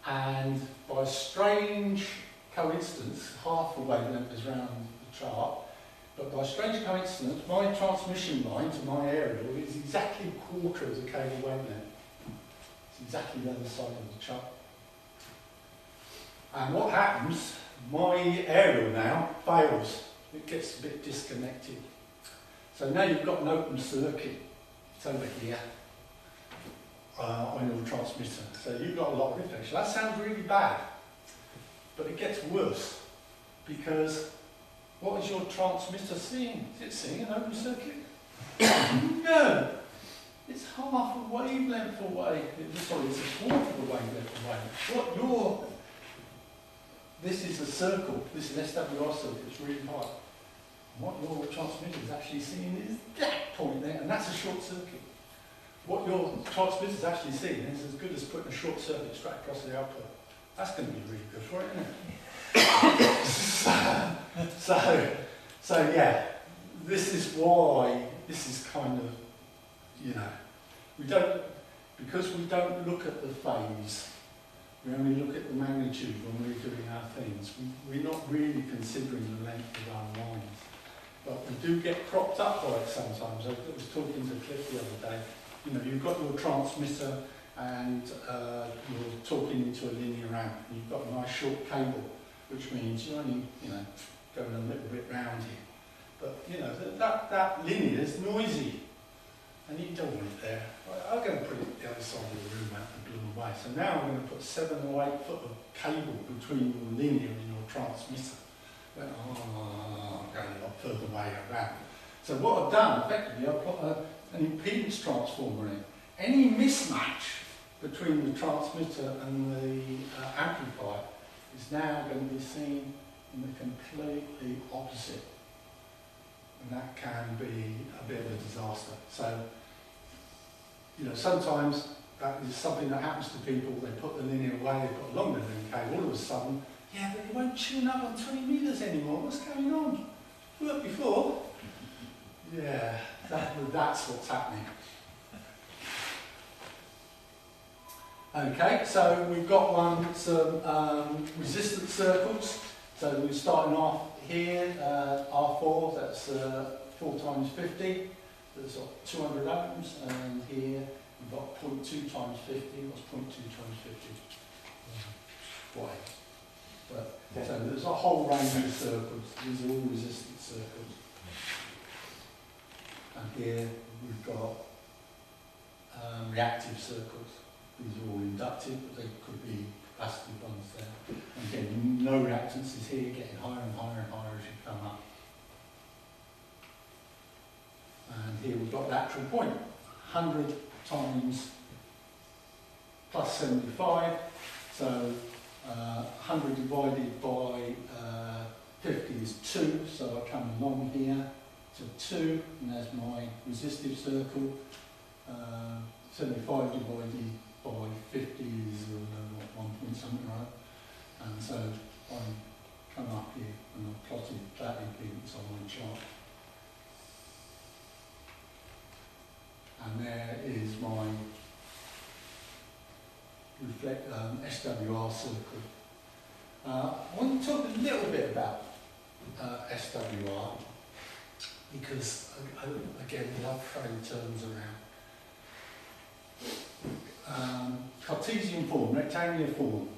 And by a strange coincidence, half the wavelength is round the chart, but by strange coincidence, my transmission line to my aerial is exactly a quarter of the cable wavelength. It's exactly the other side of the chart. And what happens, my aerial now fails. It gets a bit disconnected. So now you've got an open circuit. It's over here on your transmitter. So you've got a lot of reflection. That sounds really bad, but it gets worse because what is your transmitter seeing? Is it seeing an open circuit? No! It's half a wavelength away. Sorry, it's a quarter of a wavelength away. This is a circle, this is an SWR circle, it's really high. And what your transmitter is actually seeing is that point there, and that's a short circuit. What your transmitter is actually seeing is as good as putting a short circuit straight across the output. That's going to be really good for it, isn't it? So yeah, this is why this is kind of, because we don't look at the phase, we only look at the magnitude when we're doing our things. We're not really considering the length of our lines. But we do get cropped up by it sometimes. I was talking to Cliff the other day. You've got your transmitter and you're talking into a linear amp. And you've got a nice short cable, which means you're only, going a little bit round here. But, that linear is noisy. And you don't want it there. I'm going to put it the other side of the room out and blew away. So now I'm going to put 7 or 8 foot of cable between your linear and your transmitter. Going a lot further away around. So what I've done, effectively, I've put an impedance transformer in. Any mismatch between the transmitter and the amplifier is now going to be seen in the completely opposite. And that can be a bit of a disaster. So, sometimes that is something that happens to people. They put the linear away, they put a longer linear cable, all of a sudden, yeah, but it won't tune up on 20 metres anymore. What's going on? Worked before? Yeah, that's what's happening. Okay, so we've got some resistance circles. So we're starting off here, R4, that's 4 times 50, that's 200 ohms, and here we've got 0.2 times 50, what's 0.2 times 50? Why? But, so there's a whole range of circles, these are all resistance circles. And here we've got reactive circles. These are all inductive, but they could be capacitive ones there. And again, no reactances here, getting higher and higher and higher as you come up. And here we've got the actual point, 100 times plus 75, so 100 divided by 50 is 2, so I come along here to 2, and there's my resistive circle. 75 divided by 50 is 1 point something, right? And so I come up here and I've plotted that impedance on my chart. And there is my SWR circle. I want to talk a little bit about SWR because, again, we love throwing terms around. Cartesian form, rectangular form,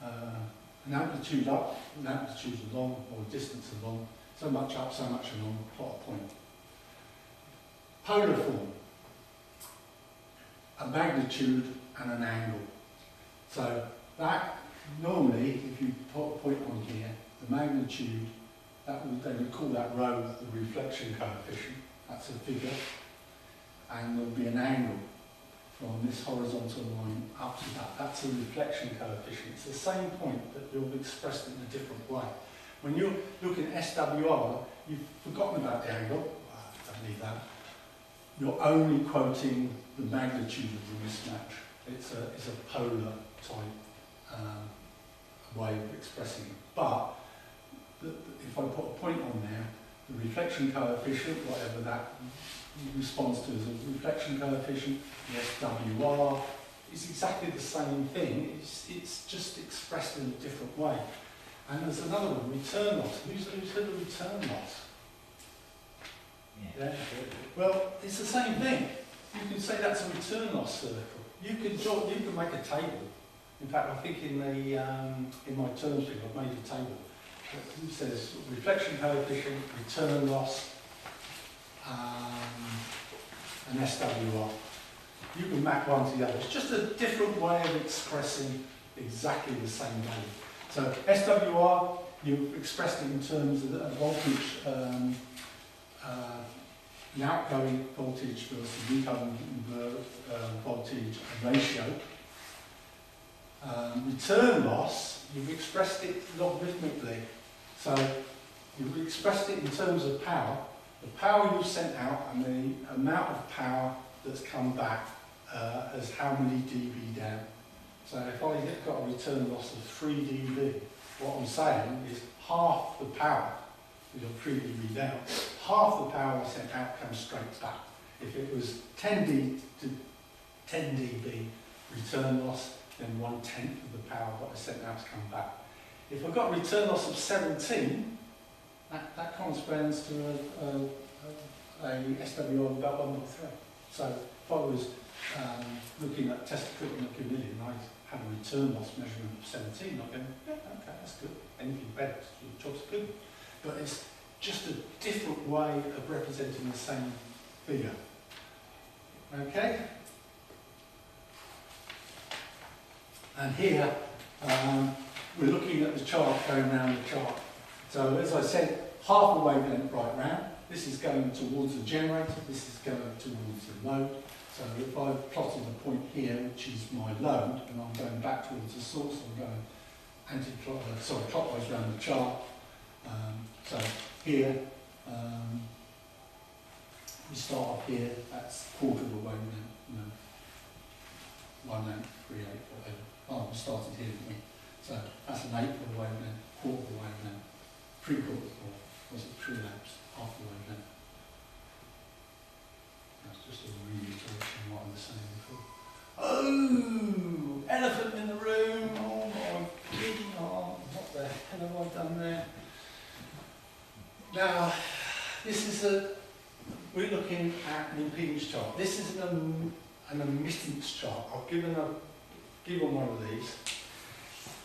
an amplitude up, an amplitude along, or distance along, so much up, so much along, plot a point. Polar form, a magnitude and an angle. So that, normally, if you put a point on here, the magnitude, they would call that rho the reflection coefficient, that's a figure, and there'll be an angle from this horizontal line up to that. That's a reflection coefficient. It's the same point that you've expressed in a different way. When you're looking at SWR, you've forgotten about the angle. Don't need that. You're only quoting the magnitude of the mismatch. It's a polar type way of expressing it. But if I put a point on there, the reflection coefficient, whatever that responds to as a reflection coefficient, the SWR, is exactly the same thing. It's just expressed in a different way. And there's another one, return loss. Who's heard of return loss? Yeah. Well, it's the same thing. You can say that's a return loss circle. You can make a table. In fact, I think in my terms thing, I've made a table. It says reflection coefficient, return loss, and SWR. You can map one to the other. It's just a different way of expressing exactly the same value. So SWR, you've expressed it in terms of a voltage, an outgoing voltage versus incoming voltage ratio. Return loss, you've expressed it logarithmically. So you've expressed it in terms of power, the power you've sent out and the amount of power that's come back as how many dB down. So if I've got a return loss of 3 dB, what I'm saying is half the power, you're 3 dB down, half the power I sent out comes straight back. If it was 10 dB return loss, then 1/10 of the power that I sent out has come back. If I've got a return loss of 17, that corresponds to a SWR of about 1.3. So if I was looking at test equipment of a million, I had a return loss measurement of 17, I'd go, yeah, okay, that's good. Anything better, your job's good. But it's just a different way of representing the same figure. Okay? And here, we're looking at the chart, going around the chart. So as I said, half the wavelength right round. This is going towards the generator, this is going towards the load. So if I've plotted a point here, which is my load, and I'm going back towards the source, I'm going clockwise around the chart. So here, we start off here, that's quarter of a wavelength, 1 amp, 3/8, whatever. Oh, we started here, didn't we? So that's an 1/8 of a wavelength, quarter of a wavelength, 3/4, or was it 3 amps, half the wavelength. That's just a reiteration of what I was saying before. Oh, elephant in the room. Oh my goodness, what the hell have I done there? Now, we're looking at an impedance chart. This is an admittance chart. I've given one of these.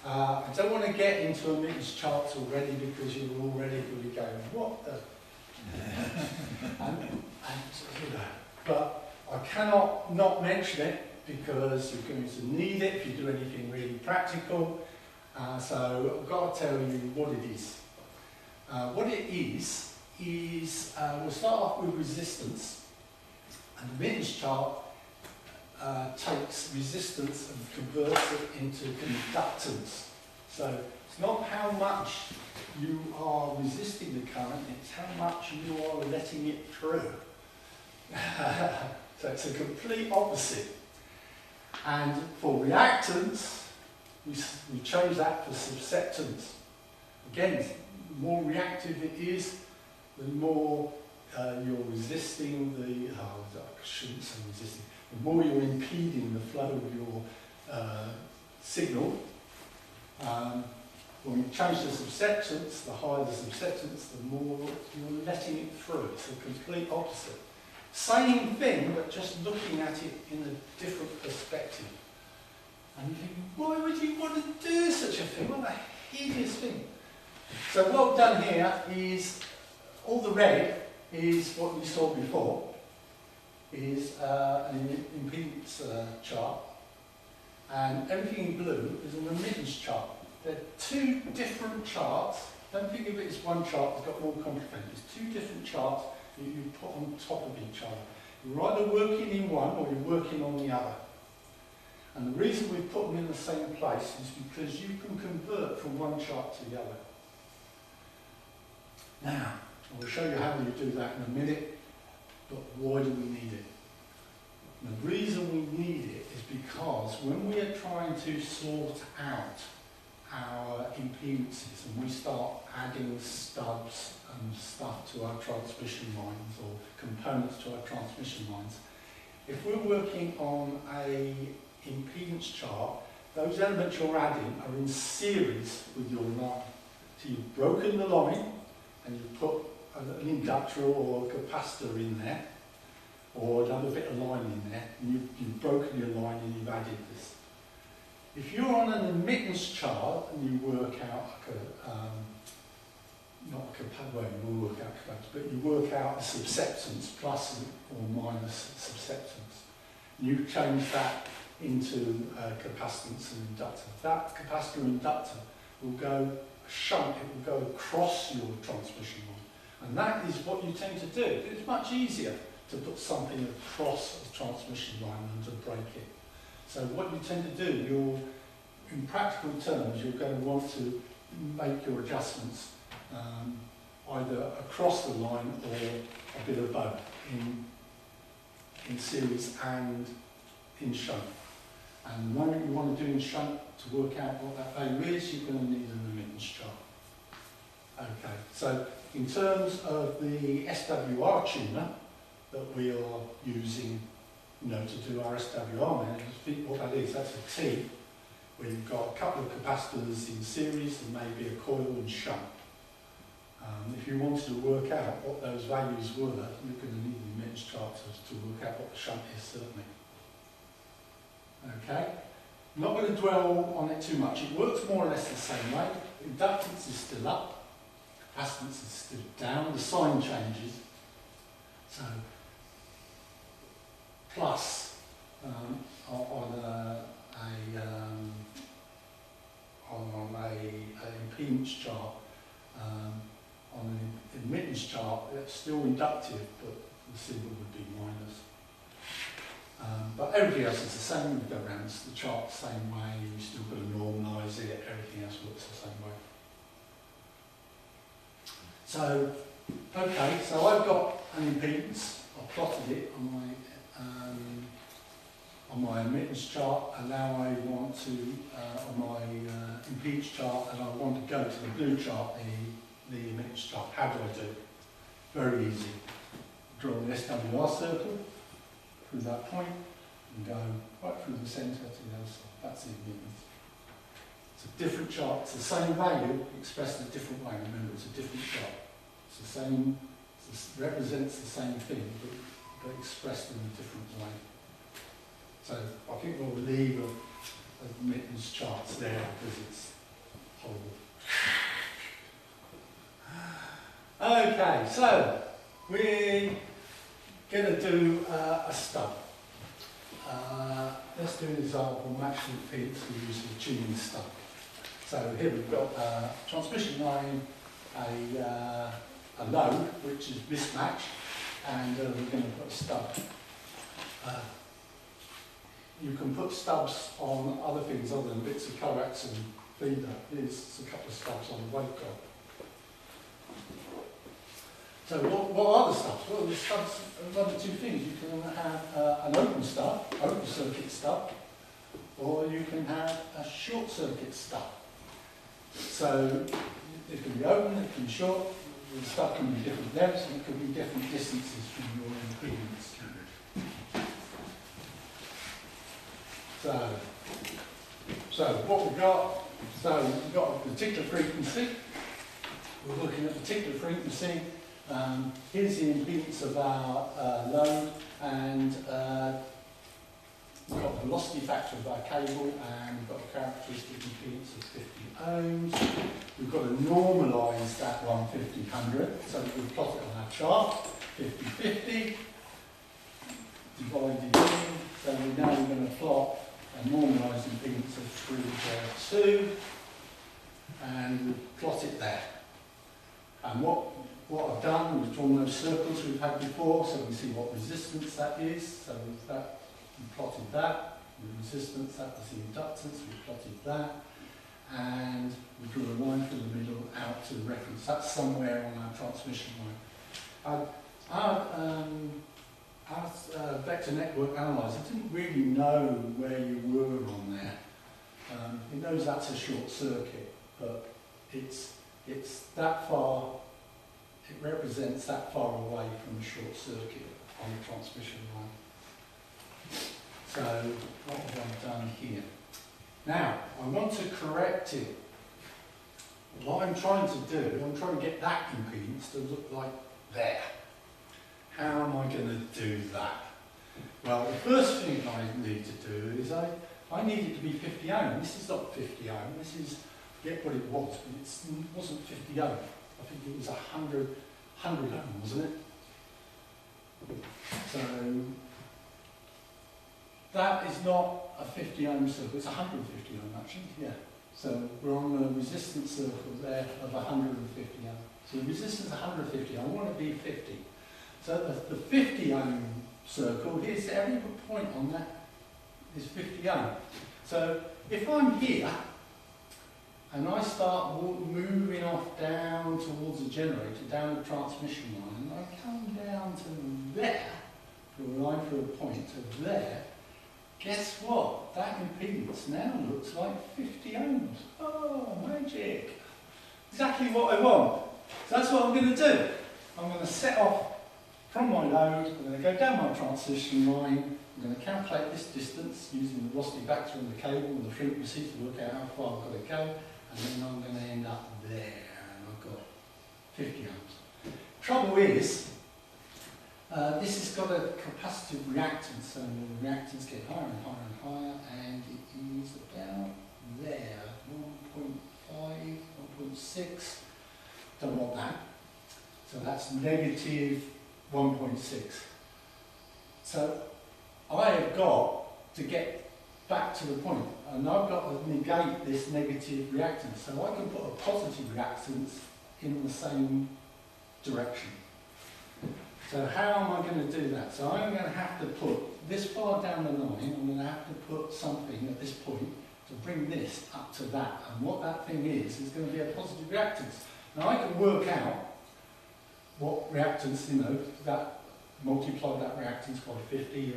I don't want to get into admittance charts already because you're already going to be going, what the? But I cannot not mention it because you're going to need it if you do anything really practical. So I've got to tell you what it is. What it is we'll start off with resistance. And the admittance chart takes resistance and converts it into conductance. So it's not how much you are resisting the current, it's how much you are letting it through. So it's a complete opposite. And for reactance, we change that for susceptance. Again, the more reactive it is, the more you're resisting I shouldn't say resisting, the more you're impeding the flow of your signal. When you change the subsectance, the higher the subsectance, the more you're letting it through. It's the complete opposite. Same thing, but just looking at it in a different perspective. And you think, why would you want to do such a thing? What a hideous thing. So what I've done here is, all the red is what we saw before, is an impedance chart, and everything in blue is an admittance chart. They're two different charts. Don't think of it as one chart that's got more complicated. It's two different charts that you put on top of each other. You're either working in one or you're working on the other. And the reason we put them in the same place is because you can convert from one chart to the other. Now, I will show you how you do that in a minute, but why do we need it? And the reason we need it is because when we are trying to sort out our impedances and we start adding stubs and stuff to our transmission lines or components to our transmission lines, if we're working on a impedance chart, those elements you're adding are in series with your line. So you've broken the line and you put an inductor or a capacitor in there, or another bit of line in there, and you've broken your line and you've added this. If you're on an admittance chart and you work out like not a capacitor, well, you will work out capacitor, but you work out a subsectance plus or minus subsectance. You change that into capacitance and inductor. That capacitor and inductor will go shunt, it will go across your transmission line. And that is what you tend to do. It's much easier to put something across a transmission line than to break it. So what you tend to do, in practical terms, you're going to want to make your adjustments either across the line or a bit of both, in series and in shunt. And the moment you want to do in shunt to work out what that value is, you're going to need an admittance chart. Okay, so in terms of the SWR tuner that we are using, to do our SWR management, what that is, that's a T, where you've got a couple of capacitors in series and maybe a coil in shunt. If you wanted to work out what those values were, you're going to need the admittance chart to work out what the shunt is, certainly. Okay, I'm not going to dwell on it too much. It works more or less the same way. Inductance is still up, capacitance is still down, the sign changes. So, plus on a impedance chart, on an admittance chart, it's still inductive, but the symbol would be minus. But everything else is the same. We go around the chart the same way. You still got to normalise it. Everything else works the same way. So, okay. So I've got an impedance. I plotted it on my admittance chart, and now I want to on my impedance chart, and I want to go to the blue chart, the admittance chart. How do I do it? Very easy. Draw an SWR circle through that point and go right through the centre to the other side. That's the admittance. It's a different chart. It's the same value expressed in a different way. Remember, it's a different chart. It's the same. It represents the same thing, but expressed in a different way. So I think we'll leave admittance charts there because it's horrible. Okay, so we're going to do a stub. Let's do an example, match the impedance we're using a tuning stub. So here we've got a transmission line, a load, which is mismatched, and we're going to put a stub. You can put stubs on other things other than bits of coax and feeder. Here's a couple of stubs on the waveguide. So what are the stubs? Well, the stubs are one of two things. You can have an open stub, open circuit stub, or you can have a short circuit stub. So it can be open, it can be short, the stub can be different lengths, and it could be different distances from your impedance. So So what we've got, we've got a particular frequency. We're looking at a particular frequency. Here's the impedance of our load, and we've got the velocity factor of our cable, and we've got a characteristic impedance of 50 ohms. We've got to normalise that 150/100, so we plot it on our chart, 50/50, divided in, so now we're going to plot a normalised impedance of 3/2, and we'll plot it there. And what I've done, we've drawn those circles we've had before, so we see what resistance that is. So we plotted that, the resistance, that was the inductance, we plotted that, and we drew a line through the middle out to the reference. That's somewhere on our transmission line. Our vector network analyzer didn't really know where you were on there. It knows that's a short circuit, but it's that far, it represents that far away from the short circuit on the transmission line. So what have I done here? Now, I want to correct it. What I'm trying to do, I'm trying to get that impedance to look like there. How am I going to do that? Well, the first thing I need to do is I need it to be 50 ohm. This is not 50 ohm, this is, forget what it was, but it wasn't 50 ohm. I think it was 100 ohm, wasn't it? So, that is not a 50 ohm circle, it's 150 ohm actually, yeah. So we're on a resistance circle there of 150 ohm. So the resistance is 150 ohm, I want to be 50. So the 50 ohm circle, here's every point on that is 50 ohm. So if I'm here and I start moving off down towards the generator, down the transmission line, and I come down to there, draw a line through a point to there, guess what? That impedance now looks like 50 ohms. Oh, magic! Exactly what I want. So that's what I'm going to do. I'm going to set off from my load, I'm going to go down my transmission line, I'm going to calculate this distance using the velocity factor and the cable and the frequency to work out how far I've got to go, and then I'm going to end up there, and I've got 50 ohms. Trouble is, this has got a capacitive reactance, so the reactance get higher and higher and higher, and it is about there, 1.5, 1.6, don't want that. So that's negative 1.6. So I have got to get back to the point, and I've got to negate this negative reactance. So I can put a positive reactance in the same direction. So how am I going to do that? So I'm going to have to put this far down the line, I'm going to have to put something at this point to bring this up to that. And what that thing is going to be a positive reactance. Now I can work out what reactance, that multiply that reactance by 50,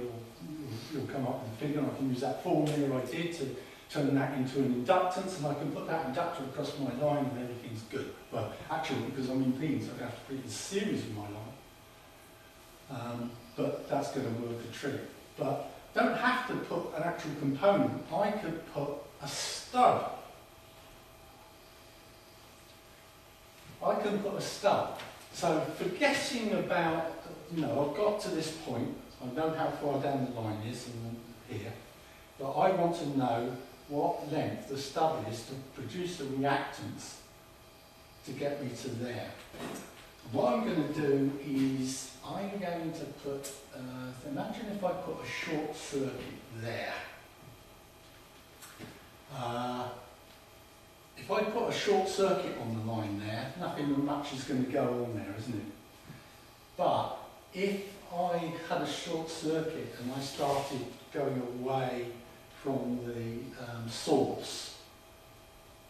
you'll come up with a figure, and I can use that formula I did to turn that into an inductance, and I can put that inductor across my line and everything's good. Well, actually, because I'm impedance, I have to put it in series with my line. But that's going to work a treat. But don't have to put an actual component. I could put a stub. I can put a stub. So forgetting about, I've got to this point, I know how far down the line is here, but I want to know what length the stub is to produce the reactance to get me to there. What I'm going to do is, I'm going to put, imagine if I put a short circuit there. If I put a short circuit on the line there, nothing much is going to go on there, isn't it? But if I had a short circuit and I started going away from the source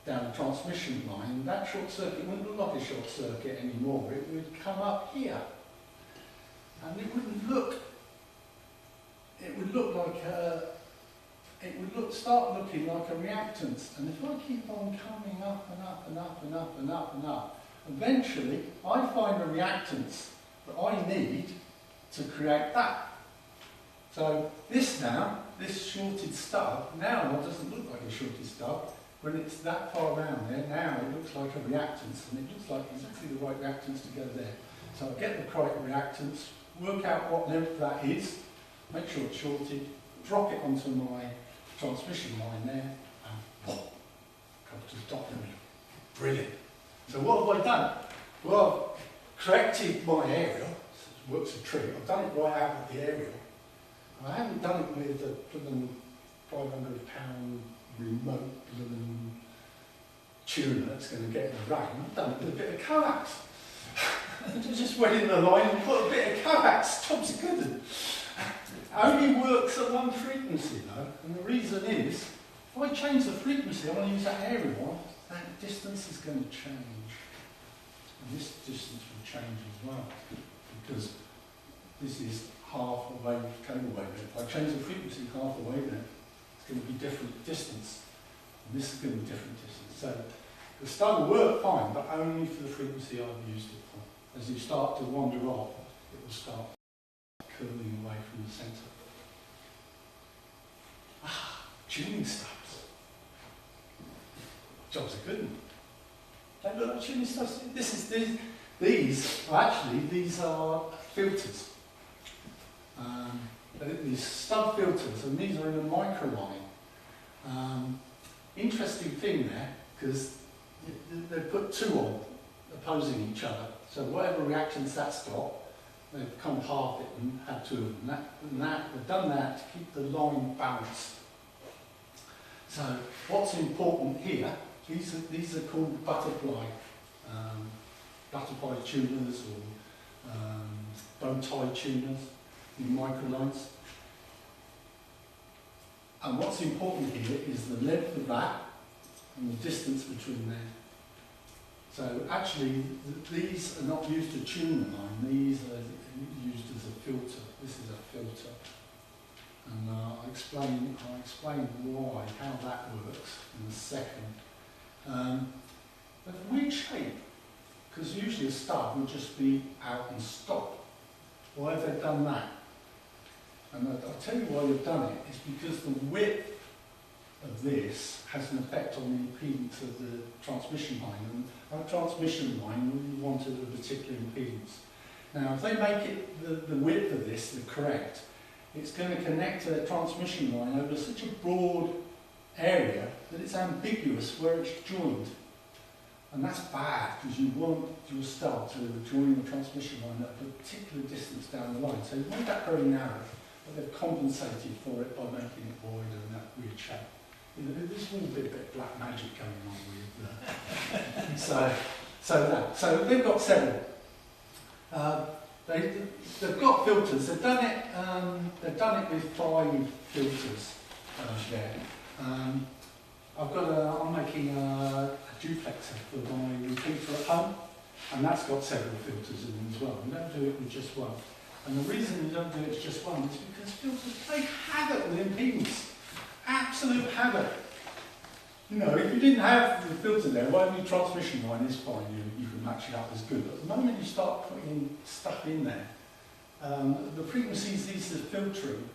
down the transmission line, that short circuit wouldn't look like a short circuit anymore. It would come up here. And it would look like start looking like a reactance. And if I keep on coming up and up and up and up and up and up, eventually I find a reactance that I need to create that. So this now this shorted stub now doesn't look like a shorted stub. When it's that far around there, now it looks like a reactance, and it looks like exactly the right reactance to go there. So I get the correct reactance, work out what length that is, make sure it's shorted, drop it onto my transmission line there, and boom, come to the top limit. Brilliant. So what have I done? Well, I've corrected my aerial, works a treat. I've done it right out of the aerial. I haven't done it with a £500 remote tuner that's going to get in the rain. I've done it with a bit of coax. I just went in the line and put a bit of coax. Job's good. Only works at one frequency though, and the reason is, if I change the frequency, I want to use that aerial, that distance is going to change. And this distance will change as well, because this is half a wave, cable wavelength. If I change the frequency half a wavelength, it's going to be different distance. And this is going to be different distance. So the stub will work fine, but only for the frequency I've used it for. As you start to wander off, it will start curling away from the centre. Tuning stubs. Jobs are good. Don't look like tuning stubs. These are filters. These stub filters, and these are in a microline. Interesting thing there, because they put two on, opposing each other. So whatever reactance that's got, they've kind of halved it and had two of them. They've done that to keep the line balanced. So what's important here, these are called butterfly tuners or bow tie tuners in microlines. And what's important here is the length of that and the distance between there. So actually, these are not used to tune the line, these are used as a filter. This is a filter. And I'll explain why, how that works in a second. But a weird shape, because usually a stub would just be out and stop. Why have they done that? And I'll tell you why they've done it. It's because the width of this has an effect on the impedance of the transmission line. And our transmission line, we wanted a particular impedance. Now, if they make it the width of this the correct, it's going to connect a transmission line over such a broad area that it's ambiguous where it's joined. And that's bad, because you want your stub to join the transmission line at a particular distance down the line. So you want that very narrow, but they've compensated for it by making it wide and that weird shape. You know, there's a little bit of black magic going on with so they've got several. They've got filters. They've done it with 5 filters there. I'm making a duplexer for my repeater at home, and that's got several filters in them as well. You don't do it with just one. And the reason you don't do it with just one is because filters play havoc with impedance. Absolute havoc. You know, if you didn't have the filter there, whatever your transmission line is fine, you can match it up as good. But the moment you start putting stuff in there, the frequencies these are filtering,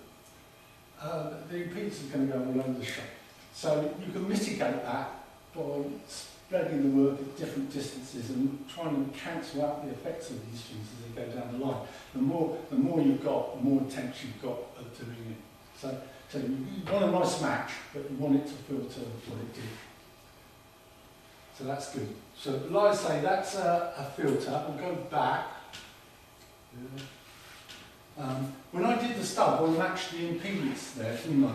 the impedance is going to go all over the shop. So you can mitigate that by spreading the work at different distances and trying to cancel out the effects of these things as they go down the line. The more you've got, the more attempts you've got at doing it. So you want a nice match, but you want it to filter what it did. So that's good. So like I say, that's a filter. We'll go back. When I did the stub, I matched the impedance there, didn't I?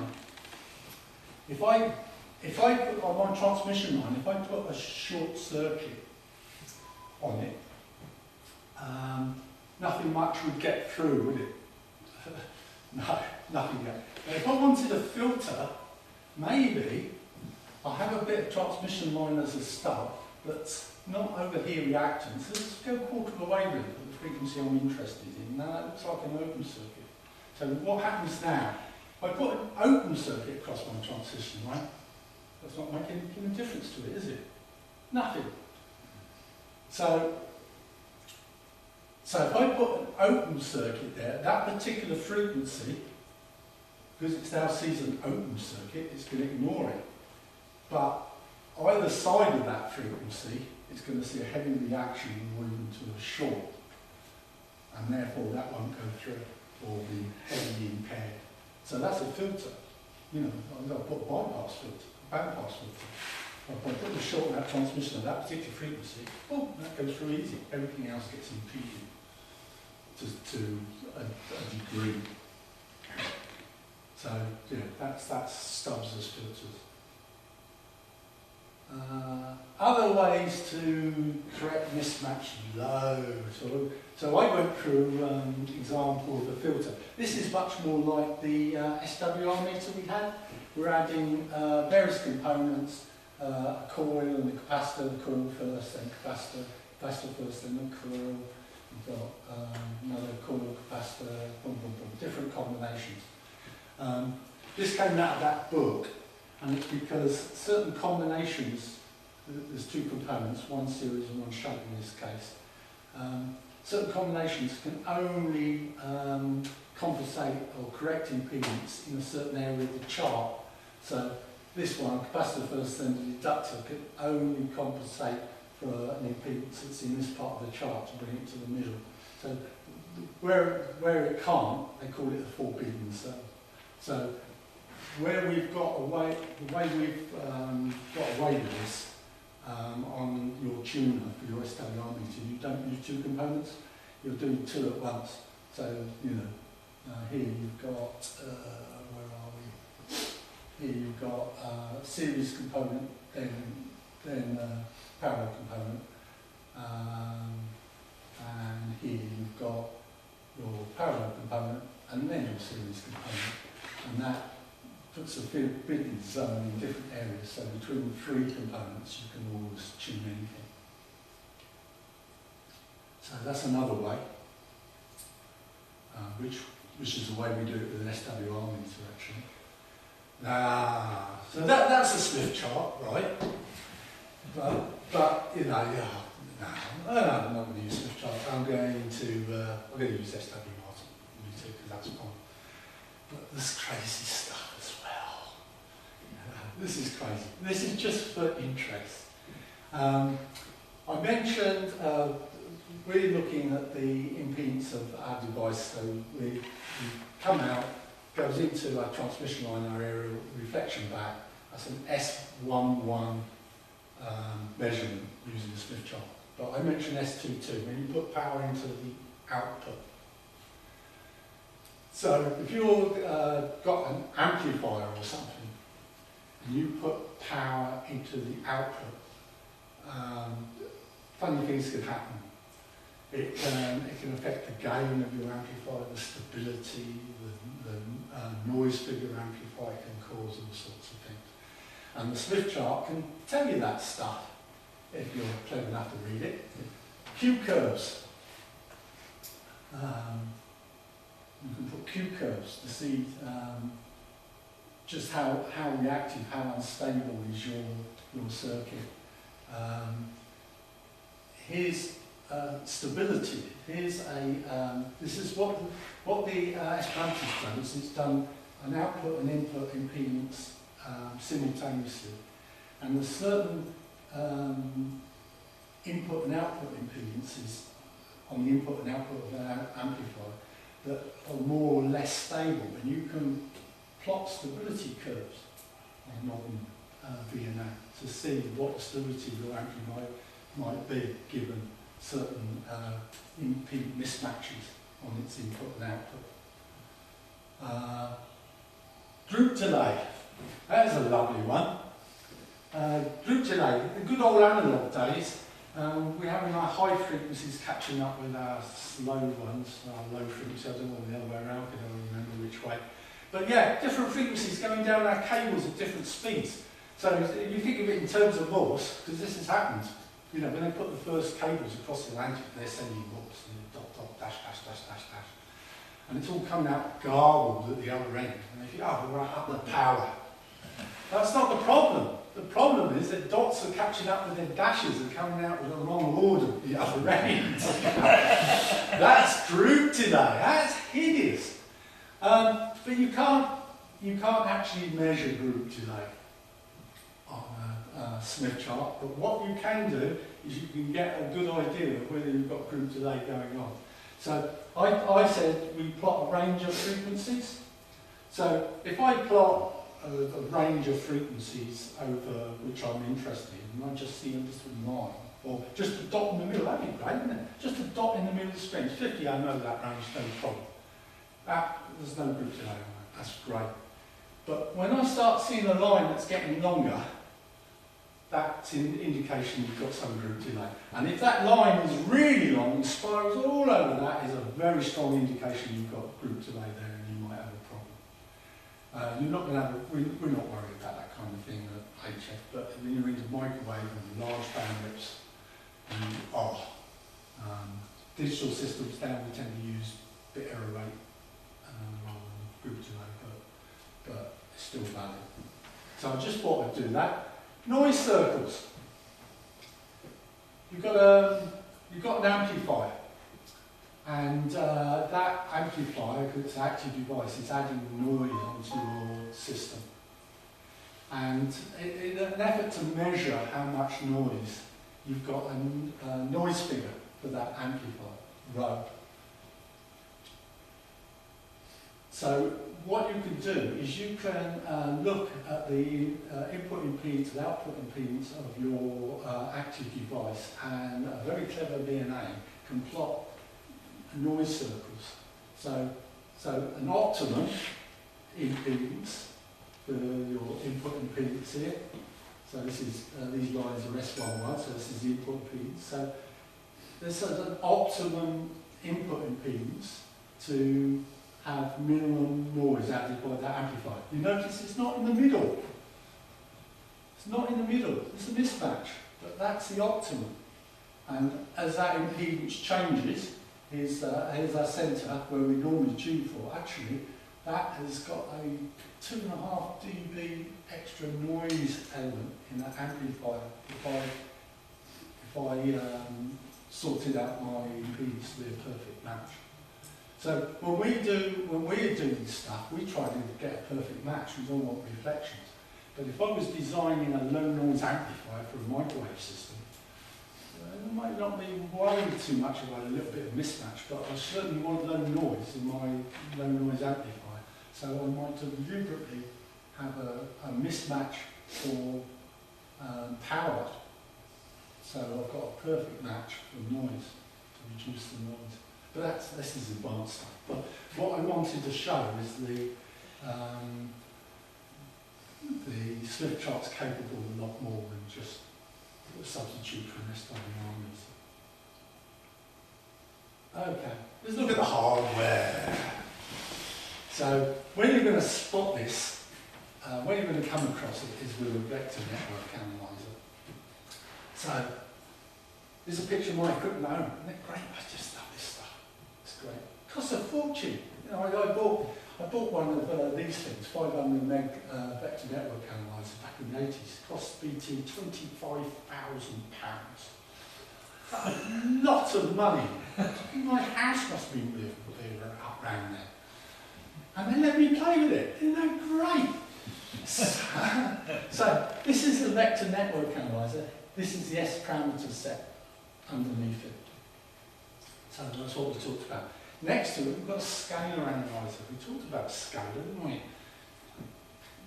If I put on my transmission line, if I put a short circuit on it, nothing much would get through, would it? No, nothing yet. But if I wanted a filter, maybe I'll have a bit of transmission line as a stub that's not over here reactance. Let's go quarter of a wavelength at the frequency I'm interested in. Now that looks like an open circuit. So what happens now? If I put an open circuit across my transmission line, that's not making any difference to it, is it? Nothing. So if I put an open circuit there, that particular frequency because it now sees an open circuit, it's going to ignore it. But either side of that frequency, it's going to see a heavy reaction and move into a short. And therefore that won't go through or be heavily impaired. So that's a filter. You know, I've put a bypass filter, a bandpass filter. If I put the short in that transmission at that particular frequency, oh, that goes through easy. Everything else gets impeded to a degree. So, you know, that's stubs as filters. Other ways to correct mismatch load. So I went through an example of a filter. This is much more like the SWR meter we had. We're adding various components, a coil and a capacitor, the coil first, then capacitor first, then the coil. We've got another coil, capacitor, different combinations. This came out of that book, and it's because certain combinations, there's two components, one series and one shunt in this case, certain combinations can only compensate or correct impedance in a certain area of the chart. So this one, capacitor first, then the inductor, can only compensate for an impedance that's in this part of the chart to bring it to the middle. So where it can't, they call it a forbidden zone. So where we've got away, the way we've got away with this on your tuner for your SWR meter, you don't use two components, you're doing two at once. So, you know, here you've got, where are we? Here you've got a series component, then parallel component, and here you've got your parallel component and then your series component, and that puts a forbidden zone in different areas. So between the three components you can always tune anything. So that's another way, which is the way we do it with an SWR meter actually. So that's a Smith chart, right? But you know, I'm not going to use Smith chart. I'm going to use SWR meter because that's fine. But there's crazy stuff as well. This is crazy. This is just for interest. I mentioned we're looking at the impedance of our device. So we come out, goes into our transmission line, our aerial reflection back. That's an S11 measurement using the Smith chart. But I mentioned S22, when you put power into the output. So if you've got an amplifier or something, and you put power into the output, funny things can happen. It can affect the gain of your amplifier, the stability, the noise figure amplifier can cause all sorts of things. And the Smith chart can tell you that stuff if you're clever enough to read it. Q curves. You can put Q curves to see just how reactive, how unstable is your circuit. Here's stability. Here's this is what the Esperanto has done. It's done an output and input impedance simultaneously, and there's certain input and output impedances on the input and output of an amplifier that are more or less stable, and you can plot stability curves on modern VNA to see what the stability of your amplifier might be given certain impedance mismatches on its input and output. Group delay. That is a lovely one. Group delay. The good old analog days, we're having our high frequencies catching up with our slow ones, our low frequencies. I don't know the other way around, I don't remember which way. But yeah, different frequencies going down our cables at different speeds. So if you think of it in terms of Morse, because this has happened, you know, when they put the first cables across the Atlantic, they're sending Morse, and dot, dot, dash, dash, dash, dash, dash. And it's all coming out garbled at the other end. And they think, oh, we're up the power. That's not the problem. The problem is that dots are catching up with their dashes and coming out with the wrong order at the other end. That's group delay. That's hideous. But you can't you can't actually measure group delay on a Smith chart, but what you can do is you can get a good idea of whether you've got group delay going on. So I said we plot a range of frequencies. So if I plot a range of frequencies over which I'm interested in, and I just see a little line, or just a dot in the middle, that'd be great, wouldn't it? Just a dot in the middle of the screen. 50, I know that range, no problem. There's no group delay on that, that's great. But when I start seeing a line that's getting longer, that's an indication you've got some group delay. And if that line is really long and spirals all over, that is a very strong indication you've got group delay there and you might have a problem. You're not going to have we're not worried about that kind of thing at HF, but when you're into microwave and large bandwidths, digital systems now we tend to use bit error rate rather than group delay, but it's still valid. So I just thought I'd do that. Noise circles. You've got an amplifier, and that amplifier, because it's an active device, is adding noise onto your system. And in an effort to measure how much noise, you've got a noise figure for that amplifier, rho. So what you can do is you can look at the input impedance and output impedance of your active device, and a very clever VNA can plot noise circles. So an optimum impedance for your input impedance here. So this is these lines are S11, so this is the input impedance. So this is an optimum input impedance to have minimum noise added by that amplifier. You notice it's not in the middle. It's not in the middle. It's a mismatch, but that's the optimum. And as that impedance changes, here's our centre where we normally tune for. Actually, that has got a 2.5 dB extra noise element in that amplifier. If I sorted out my impedance to be a perfect match. So when we're doing stuff, we try to get a perfect match. We don't want reflections. But if I was designing a low noise amplifier for a microwave system, I might not be worried too much about a little bit of mismatch, but I certainly want low noise in my low noise amplifier. So I might deliberately have a mismatch for power. So I've got a perfect match for noise to reduce the noise. But this is advanced stuff. But what I wanted to show is the Smith chart's capable of a lot more than just a substitute for an SWR. Okay, let's look at the hardware. So when you're going to spot this, when you're going to come across it is with a vector network analyzer. So there's a picture of my equipment at home. Isn't it great? I just love this stuff. It's great. It costs a fortune. You know, I bought one of these things, 500 meg vector network analyzer back in the 80s. It cost BT £25,000. A lot of money. My house must be up around there. And they let me play with it. Isn't that great? So this is the vector network analyzer. This is the S parameter set underneath it. So that's what we talked about. Next to it, we've got a scalar analyzer. We talked about scalar, didn't we?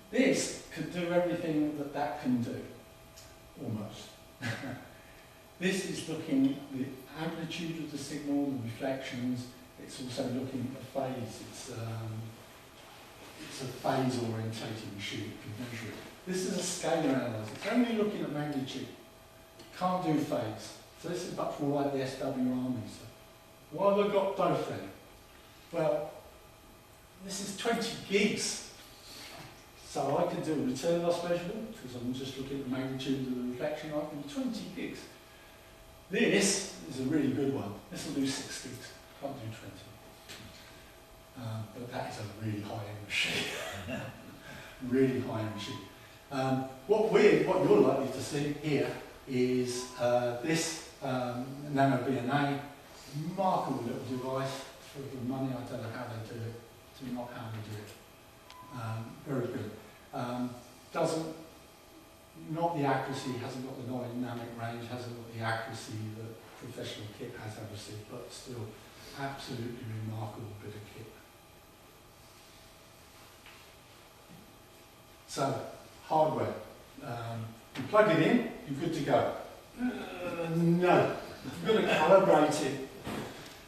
This could do everything that can do, almost. This is looking at the amplitude of the signal, the reflections. It's also looking at the phase. It's a phase orientated machine. You can measure it. This is a scalar analyzer. It's only looking at magnitude. Can't do phase. So this is much more like the SWR meter. Why have I got both then? Well, this is 20 gigs. So I can do a return loss measurement, because I'm just looking at the magnitude of the reflection. I can do 20 gigs. This is a really good one. This will do 6 gigs. Can't do 20. But that is a really high-end machine. Really high-end machine. What you're likely to see here is this nano VNA, remarkable little device for the money. I don't know how they do it. Do not how they do it. Very good. Doesn't, not the accuracy, hasn't got the dynamic range, hasn't got the accuracy that professional kit has obviously, but still absolutely remarkable bit of kit. So, hardware. You plug it in, you're good to go. No, you've got to calibrate it.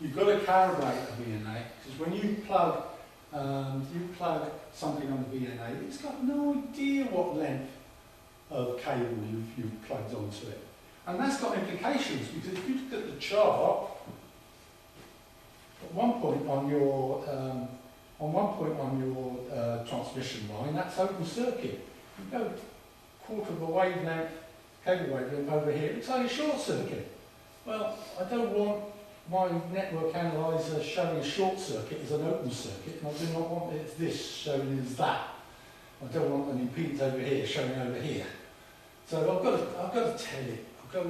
You've got to calibrate a VNA, because when you plug something on the VNA, it's got no idea what length of cable you've plugged onto it. And that's got implications, because if you look at the chart, at one point on your transmission line, that's open circuit. You go quarter of a wavelength, cable wavelength over here, it's like a short circuit. Well, I don't want my network analyzer showing a short circuit as an open circuit, and I do not want it as this showing as that. I don't want an impedance over here showing over here. So I've got to tell it. I've got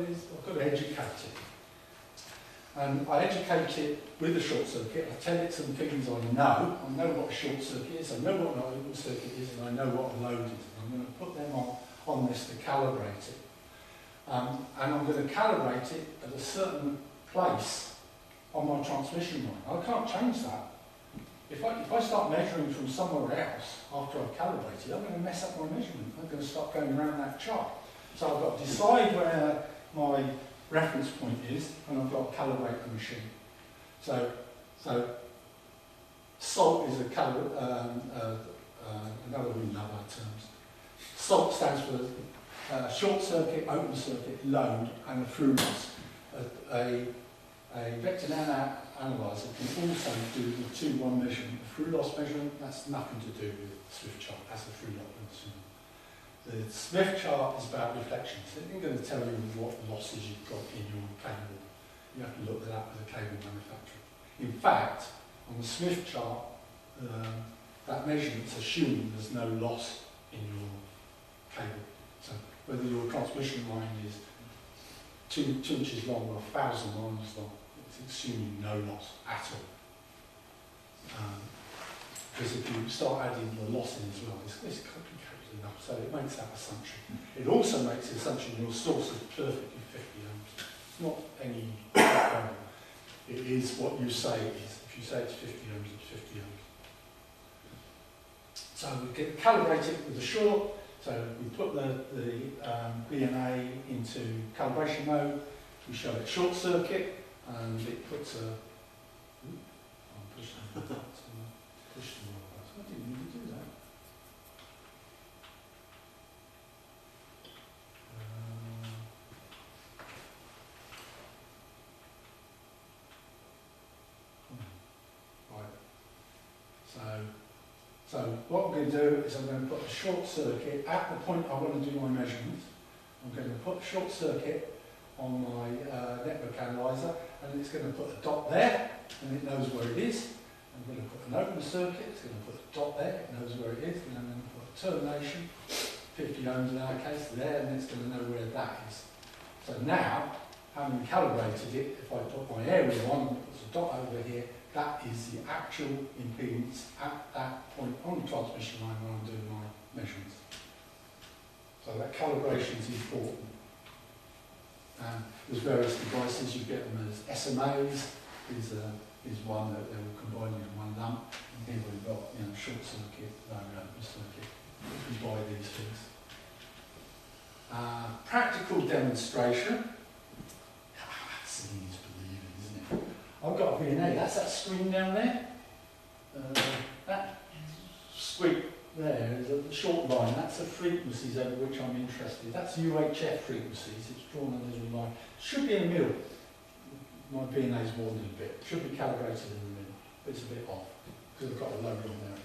to educate it. And I educate it with a short circuit. I tell it some things I know. I know what a short circuit is. I know what an open circuit is, and I know what a load is. And I'm going to put them on this to calibrate it. And I'm going to calibrate it at a certain place on my transmission line. I can't change that. If I start measuring from somewhere else after I've calibrated, I'm going to mess up my measurement. I'm going to start going around that chart. So I've got to decide where my reference point is, and I've got to calibrate the machine. So SALT is another we love our terms. SALT stands for short circuit, open circuit, load, and a through loss. A vector analyzer can also do the 2-1 measurement. The through loss measurement, that's nothing to do with the Swift chart. That's a through loss measurement. The Smith chart is about reflections. It isn't going to tell you what losses you've got in your cable. You have to look that up with a cable manufacturer. In fact, on the Smith chart, that measurement's assuming there's no loss in your cable. So whether your transmission line is 2 inches long or 1,000 miles long, it's assuming no loss at all. Because if you start adding the loss in as well, it's complicated enough, so it makes that assumption. It also makes the assumption your source is perfectly 50 ohms. It's not any it is what you say it is. If you say it's 50 ohms, it's 50 ohms. So we can calibrate it with the short. So we put the VNA into calibration mode. We show it short circuit, and it puts a. I'm pushing the button. Push the wrong button. I didn't mean to do that. Right. So what I'm going to do is I'm going to put a short circuit at the point I want to do my measurements. I'm going to put a short circuit on my network analyzer, and it's going to put a dot there, and it knows where it is. I'm going to put an open circuit, it's going to put a dot there, it knows where it is, and I'm going to put a termination, 50 ohms in our case, there, and it's going to know where that is. So now, having calibrated it, if I put my area on, and it puts a dot over here, that is the actual impedance at that point on the transmission line when I'm doing my measurements. So that calibration is important. There's various devices, you get them as SMAs, is one that they will combine in one lump. And here we've got short circuit, open circuit. You buy these things. Practical demonstration. That's easy to believe, isn't it? I've got a VNA, that's that screen down there. That squeak there is a short line, that's the frequencies over which I'm interested. That's UHF frequencies, it's drawn on this line. Should be in the middle. My VNA is wandered a bit, should be calibrated in the middle, but it's a bit off, because I've got a load on there at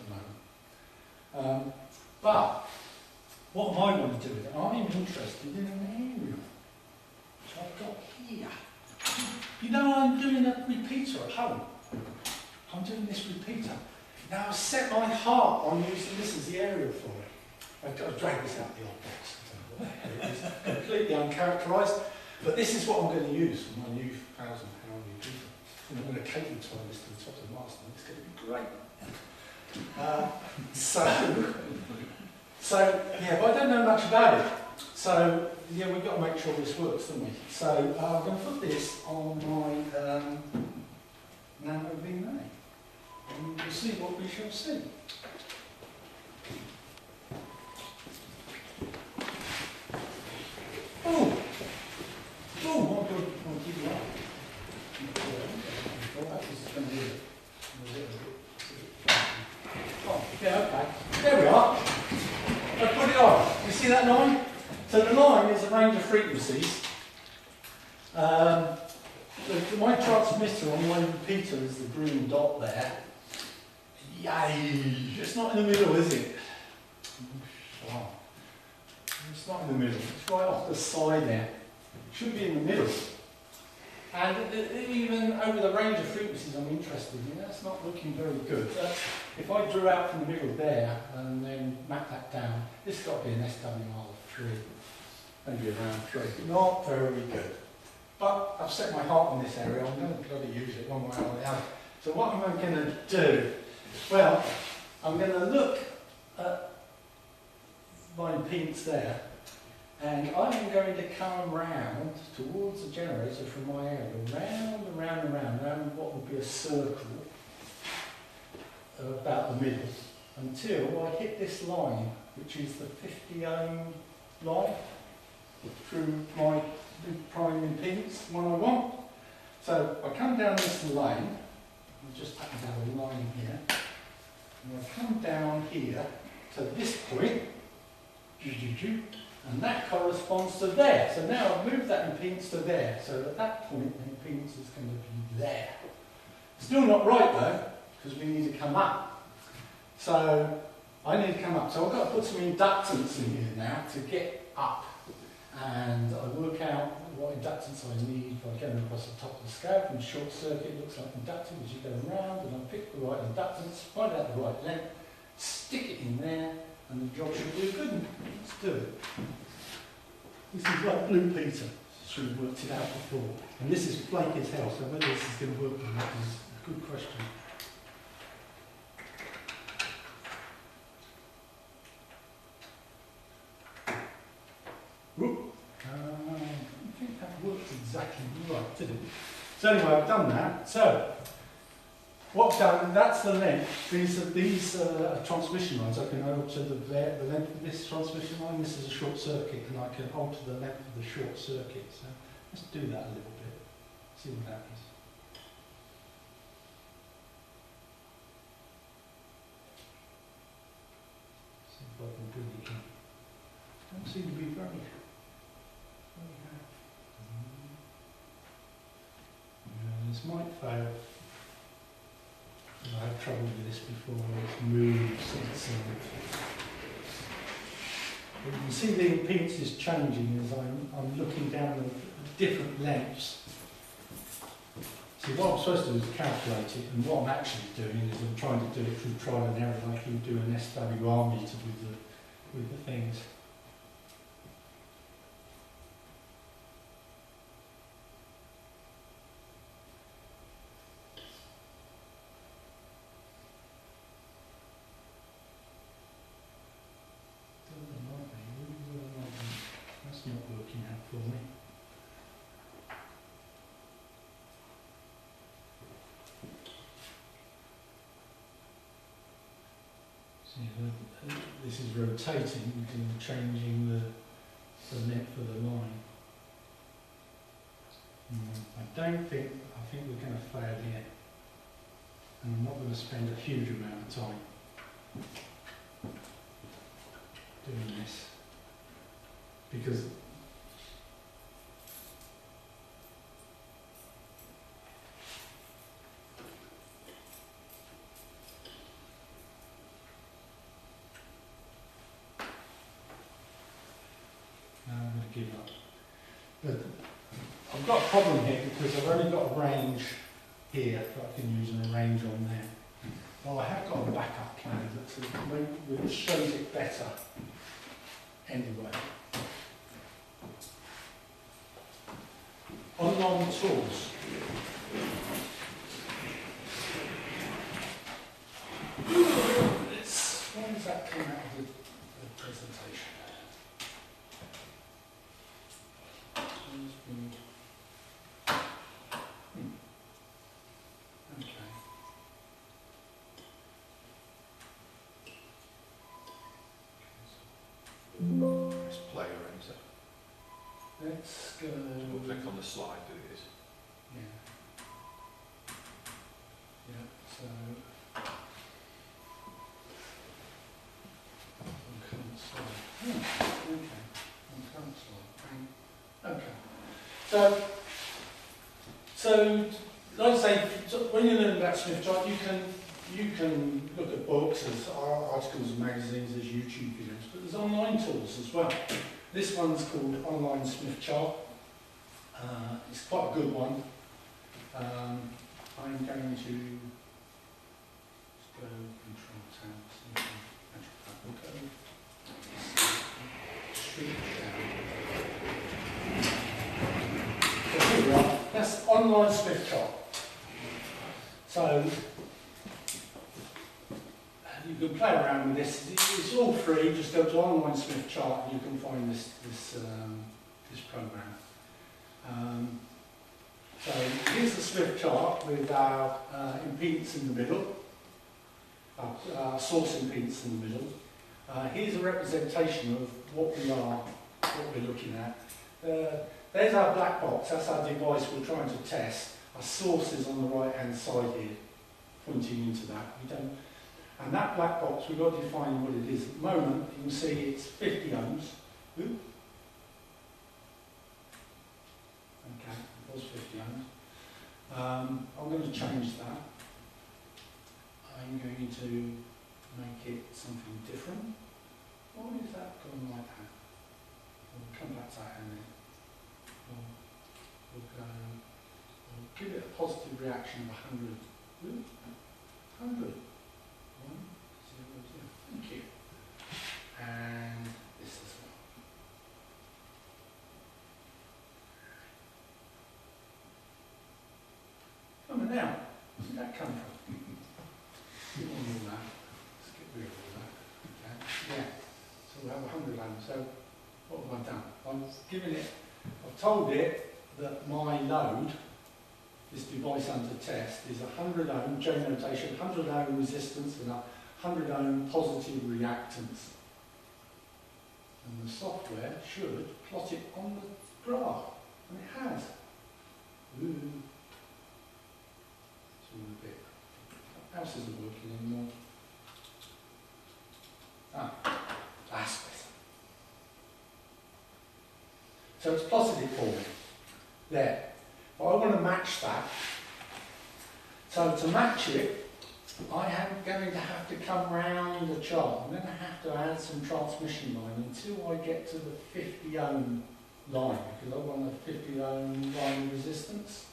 the moment. But, what I want to do with it, I'm interested in an aerial, which I've got here. You know, I'm doing a repeater at home. I'm doing this repeater. Now I've set my heart on using this as the aerial for it. I've got to drag this out of the old box. It's completely uncharacterised. But this is what I'm going to use for my new 1,000 pound repeater. And I'm going to cable tie this to the top of the mast, and it's going to be great. So yeah, but I don't know much about it. So yeah, we've got to make sure this works, don't we? So I'm going to put this on my Nano V9, and we'll see what we shall see. Oh, oh my God! I'll keep it up. Oh, yeah, okay. There we are. I put it on. You see that line? So the line is a range of frequencies. My transmitter on my repeater is the green dot there. Yay! It's not in the middle, is it? Wow. It's not in the middle. It's right off the side there. It should be in the middle. And even over the range of frequencies I'm interested in, that's not looking very good. If I drew out from the middle there and then map that down, this has got to be an SWR3, maybe around 3. Not very good. But I've set my heart on this area, I'm going to bloody use it one way or the other. So what am I going to do? Well, I'm going to look at my impedance there, and I'm going to come round towards the generator from my area, round what would be a circle about the middle, until I hit this line, which is the 50 ohm line, through my prime impedance, one I want. So I come down this lane, I just happen to have a line here, and I come down here to this point, and that corresponds to there. So now I've moved that impedance to there. So at that point, the impedance is going to be there. Still not right though, because we need to come up. So I need to come up. So I've got to put some inductance in here now to get up. And I work out what inductance I need by going across the top of the scale. From short circuit, it looks like inductive as you go around, and I pick the right inductance, find out the right length, stick it in there, and the job should be a good one. Let's do it. This is like Blue Peter. Should have worked it out before. And this is flaky as hell, so whether this is going to work or not is a good question. I think that worked exactly right, didn't it? So anyway, I've done that. So what I've done, that's the length. These are transmission lines. I can alter the length of this transmission line. This is a short circuit, and I can alter the length of the short circuit. So let's do that a little bit. See what happens. See if I can do it again. Don't seem to be very happy. This might fail. I had trouble with this before, it moves itself. But you can see the impedance is changing as I'm looking down the different lengths. See, what I'm supposed to do is calculate it, and what I'm actually doing is I'm trying to do it through trial and error, like you would do an SWR meter with the things. That's not working out for me. See, this is rotating and changing the length of the line. I think we're going to fail here. And I'm not going to spend a huge amount of time doing this. Because I'm going to give up. But I've got a problem here because I've only got a range here that I can use and a range on there. Well, I have got a backup plan that shows it better anyway. Online tools. presentation. Okay. Press play or enter. Let's go. We'll click on the slide that it is. Yeah. Yeah, so. On current slide. Oh, okay. On current slide. Okay. So, like I say, when you learn about Smith chart, you can look at books, there's articles, magazines, there's YouTube videos, but there's online tools as well. This one's called Online Smith Chart. It's quite a good one. I'm going to just go Control Tab, we'll go Street Tab. So here we are. That's Online Smith Chart. So you can play around with this. It's all free. Just go to Online Smith Chart and you can find this program. So here's the Smith chart with our impedance in the middle, our source impedance in the middle. Here's a representation of what we're looking at. There's our black box. That's our device we're trying to test. Our source is on the right-hand side here, pointing into that. And that black box, we've got to define what it is. At the moment, you can see it's 50 ohms. Ooh. Okay, it was 50 ohms. I'm going to change that. I'm going to make it something different. Why is that gone like that? We'll come back to that in a minute. We'll give it a positive reaction of 100. Ooh, 100. 1, 0, 0. Thank you. And this as well. Come on now. Where did that come from? Get on all that. Let's get rid of all that. Okay. Yeah. So we have 100 ohms. So what have I done? I've told it that my load, this device under test, is 100 ohm, J notation, 100 ohm resistance and a 100 ohm positive reactance. And the software should plot it on the graph. And it has. Ooh. It's all a bit. What else isn't working anymore? That's better. So it's plotted it for me. There. But I want to match that. So to match it, I am going to have to come round the chart. I'm going to have to add some transmission line until I get to the 50 ohm line, because I want a 50 ohm line resistance.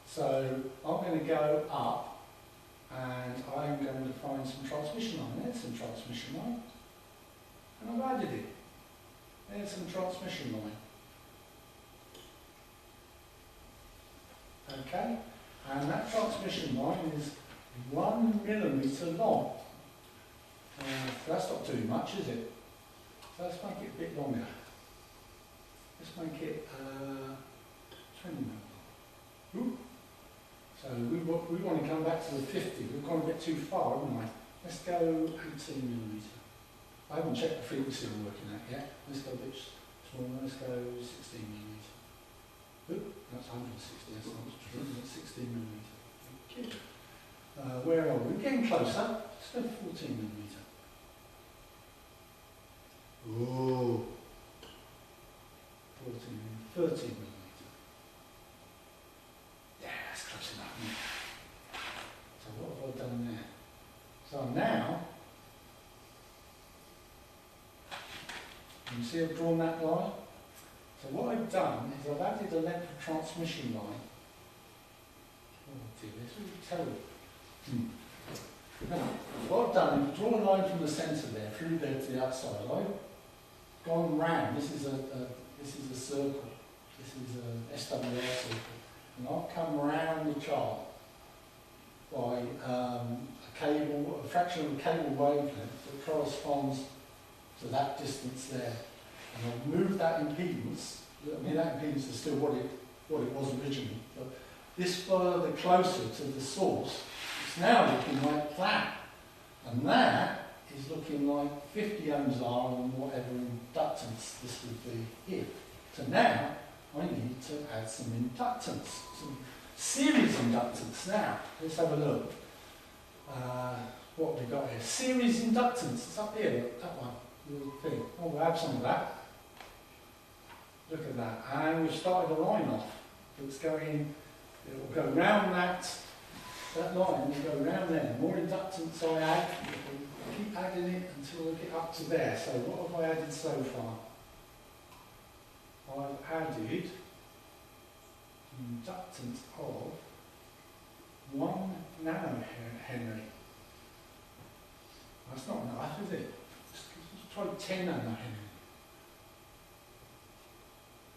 So I'm going to go up and I'm going to find some transmission line. There's some transmission line. And I've added it. There's some transmission line. Okay, and that transmission line is 1 millimetre long. That's not too much, is it? So let's make it a bit longer. Let's make it 20 millimetre. Ooh. So we want to come back to the 50. We've gone a bit too far, haven't we? Let's go 18 millimetre. I haven't checked the frequency I'm working at yet. Let's go a bit smaller. Let's go 16 millimetre. Ooh, that's 160, that's not true, that's 16 millimetre. Okay. Where are we? We're getting closer. Let's go 14 millimetre. Ooh. 13 millimetre. Yeah, that's close enough, isn't it? So what have I done there? So now, you see I've drawn that line? So what I've done is I've added a length of transmission line. Oh dear, this is terrible. Now, what I've done is drawn a line from the centre there, through there to the outside. I've gone round. This is a circle. This is a SWR circle. And I've come round the chart by a fraction of a cable wavelength that corresponds to that distance there. And I've moved that impedance. I mean, that impedance is still what it was originally, but this further closer to the source, it's now looking like that. And that is looking like 50 ohms are on whatever inductance this would be here. So now I need to add some inductance, some series inductance. Now, let's have a look. What have we got here? Series inductance, it's up here, look, that one, little thing. Oh, we'll add some of that. Look at that. And we've started a line off. It's going, it will go round that line will go round there. The more inductance I add, I'll keep adding it until I get up to there. So what have I added so far? I've added inductance of 1 nanohenry. That's not enough, is it? Let's try 10 nanohenry.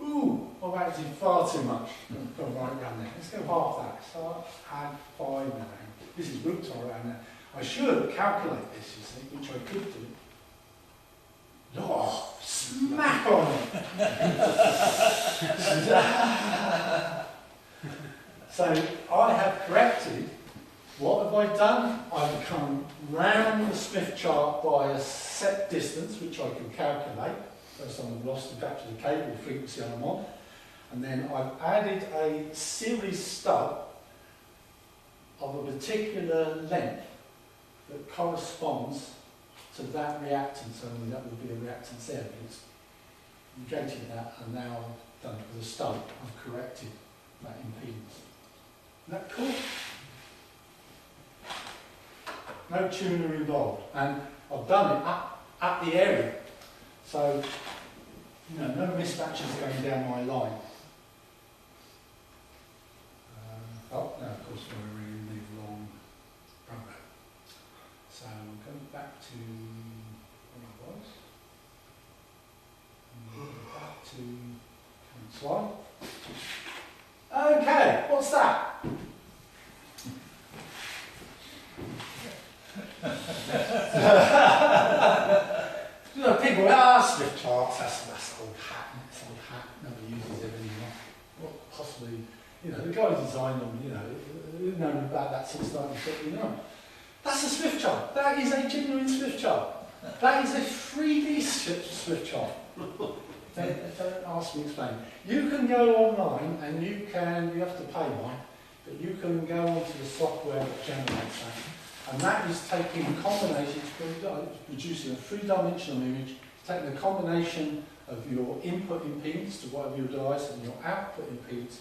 Ooh, I've added far too much. I've gone right down there. Let's go half that. So I'll add 5 nanohenry. This is root all around there. I should calculate this, you see, which I could do. Oh, smack on it! So I have corrected. What have I done? I've come round the Smith chart by a set distance, which I can calculate. First time I've lost the to the cable, the frequency I'm on. And then I've added a series stub of a particular length that corresponds to that reactance, only that would be a reactance there, but it's negated that, and now I've done it with a stub. I've corrected that impedance. Isn't that cool? No tuner involved, and I've done it at the area, so you know, no mismatches going down my line. Oh, no, of course we're in the wrong program. So I'm going back to where I was. And going back to current slide. Okay, what's that? You know, people Smith charts, that's old hat, it's old hat, nobody uses it anymore. What possibly, you know, the guy who designed them, you know, who've known about that since 1939. That's a Smith chart. That is a genuine Smith chart. That is a 3D Smith chart. Don't ask me to explain. You can go online and you have to pay mine, but you can go onto the software that generates that. And that is taking a combination, producing a three-dimensional image, taking a combination of your input impedance to whatever your device and your output impedance,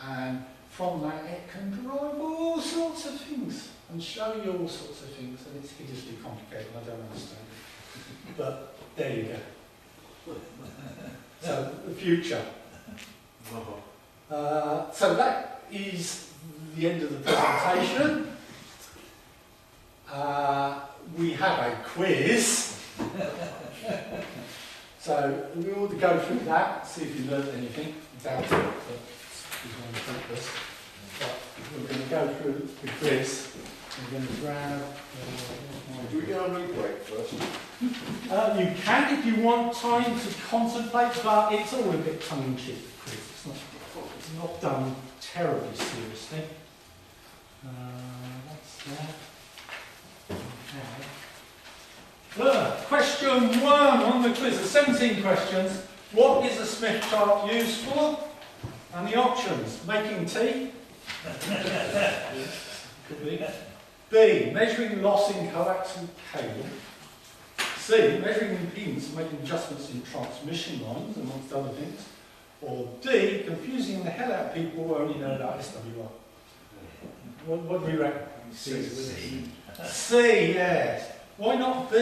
and from that it can derive all sorts of things and show you all sorts of things, and it's hideously complicated, I don't understand it. But there you go. So, the future. So that is the end of the presentation. We have a quiz. So we ought to go through that, see if you learned anything. Doubt it, but we're going to go through the quiz. We're going to grab. Do we get a read break first? You can if you want time to contemplate, but it's all a bit tongue-in-cheek. The quiz. It's not done terribly seriously. That's that. Okay. Question 1 on the quiz. There's 17 questions. What is a Smith chart used for? And the options: making tea. Could be. B. Measuring loss in coaxial cable. C. Measuring impedance and making adjustments in transmission lines, amongst other things. Or D. Confusing the hell out of people who only know about SWR. What do we reckon? C. C, yes. Why not B?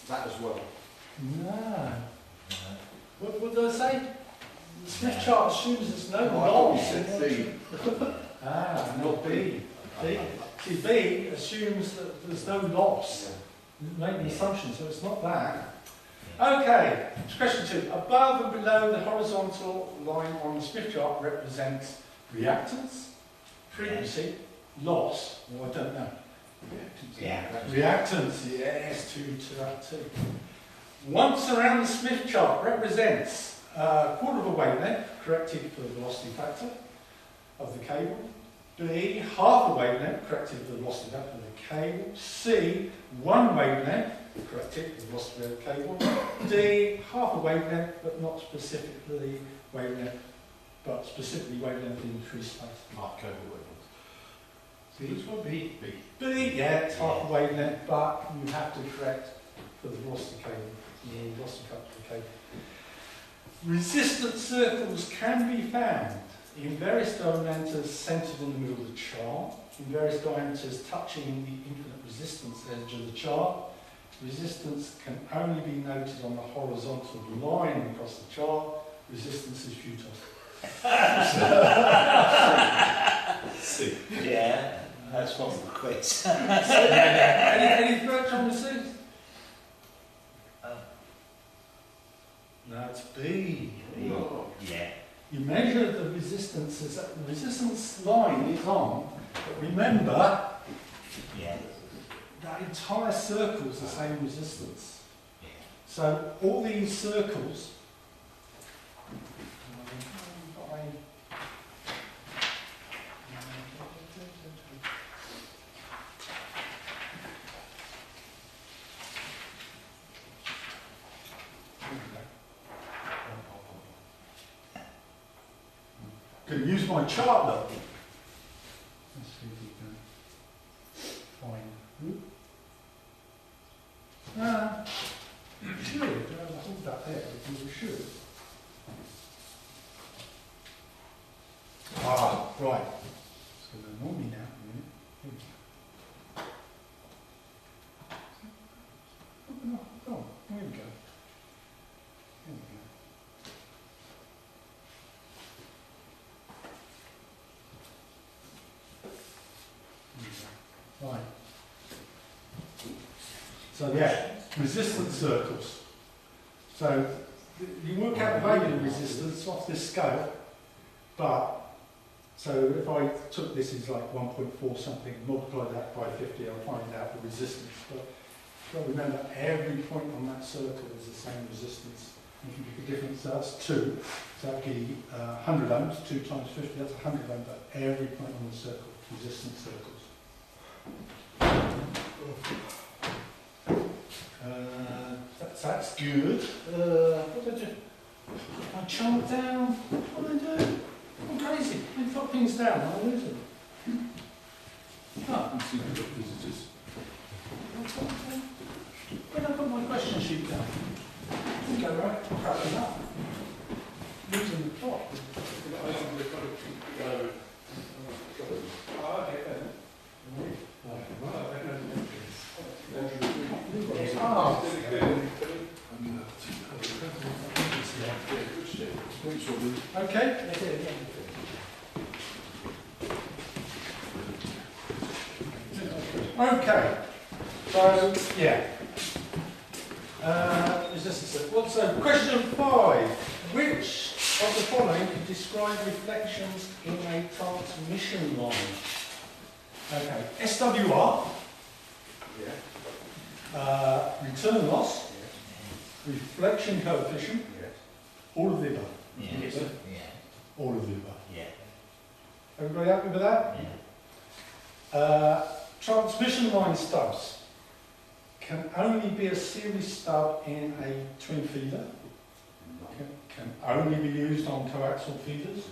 That as well. No. What did I say? The Smith chart assumes there's no Oh, loss. you said D. Not B. D. See, B assumes that there's no loss. Make the assumption, so it's not that. Okay, question 2. Above and below the horizontal line on the Smith chart represents reactance, frequency, loss. Well, I don't know. Yeah. Reactance, yes, to that too. Once around the Smith chart represents a quarter of a wavelength corrected for the velocity factor of the cable. B, half a wavelength corrected for the velocity factor of the cable. C, 1 wavelength corrected for the velocity of the cable. D, half a wavelength but not specifically wavelength, but specifically wavelength in free space. Mark cable wavelength. C, Which one? B. B. B, yeah, it's half a wavelength, but you have to correct for the velocity cable, the velocity factor of the cable. Resistance circles can be found in various diameters centered in the middle of the chart, in various diameters touching the infinite resistance edge of the chart. Resistance can only be noted on the horizontal line across the chart. Resistance is futile. C. Yeah, that's one for the quiz. Any further on the C? No, it's B. Oh. Yeah. You measure the resistances that the resistance line is on, but remember Yeah. that entire circle is the same resistance. Yeah. So all these circles can use my chart though. Let's see if we can find who. Should hold that there because we should. Ah, right. It's going to annoy me now. A minute. Here we go. Oh, oh, here we go. Here we go. Right. So yeah, resistance circles. So you work out the value of resistance off this scale, but so if I took this as like 1.4 something, multiply that by 50, I'll find out the resistance. But you've got to remember every point on that circle is the same resistance. You can pick a difference, so that's 2. So that would be 100 ohms, 2 times 50, that's 100 ohms, but every point on the circle, resistance circles. That's good. What did I do? Put my chart down. What did I do? I'm crazy. I put things down. I lose them. Oh, See the visitors. where did I put my question sheet down? You go right, cracking up. Losing the plot. Oh, okay, then. Okay. Okay. So yeah. So question 5. Which of the following can describe reflections in a transmission line? Okay. SWR. Yeah. Return loss. Yes. Reflection coefficient. Yes. All of the above. Yeah. Yes. Yeah. All of the above. Yeah. Everybody happy with that? Yeah. Transmission line stubs can only be a series stub in a twin feeder. Can only be used on coaxial feeders.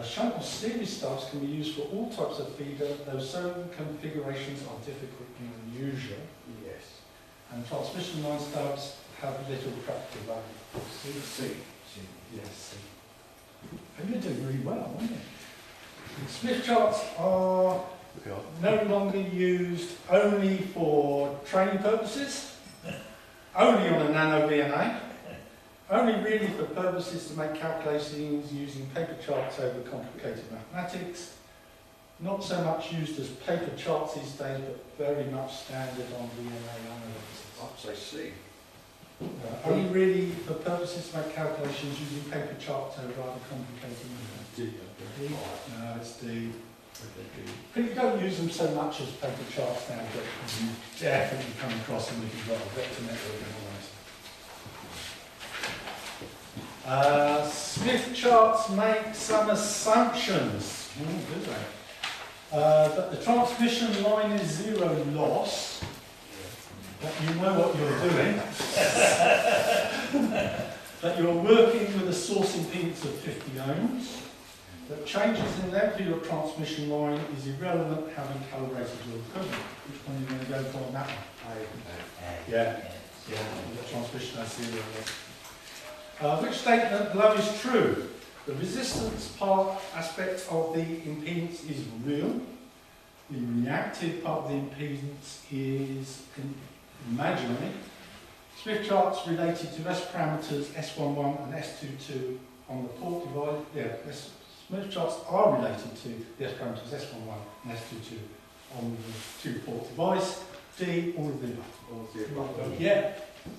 Shunt or series stubs can be used for all types of feeder, though certain configurations are difficult and unusual. Yes. And transmission line stubs have little practical value. C. Yes. And you're doing really well, aren't you? Smith charts are no longer used only for training purposes, only on a nano VNA, only really for purposes to make calculations using paper charts over complicated mathematics, not so much used as paper charts these days, but very much standard on VNA analysis. I'd say C. Only really for purposes to make calculations using paper charts over rather complicated mathematics. D. D? No, it's D. People don't use them so much as paper charts now, but you definitely come across them if you've got a vector network and all that. Smith charts make some assumptions. Do they? That the transmission line is zero loss. That you know what you're doing. That you're working with a source impedance of 50 ohms. That changes in length of your transmission line is irrelevant having calibrated your equipment. Which one are you going to go for on that one? Yeah. Yeah, the transmission has zero loss. Which statement below is true? The resistance part aspect of the impedance is real. The reactive part of the impedance is imaginary. Smith charts related to S parameters S11 and S22 on the port device. Yeah, Smith charts are related to the S parameters S11 and S22 on the two-port device. D, all of the above. Yeah,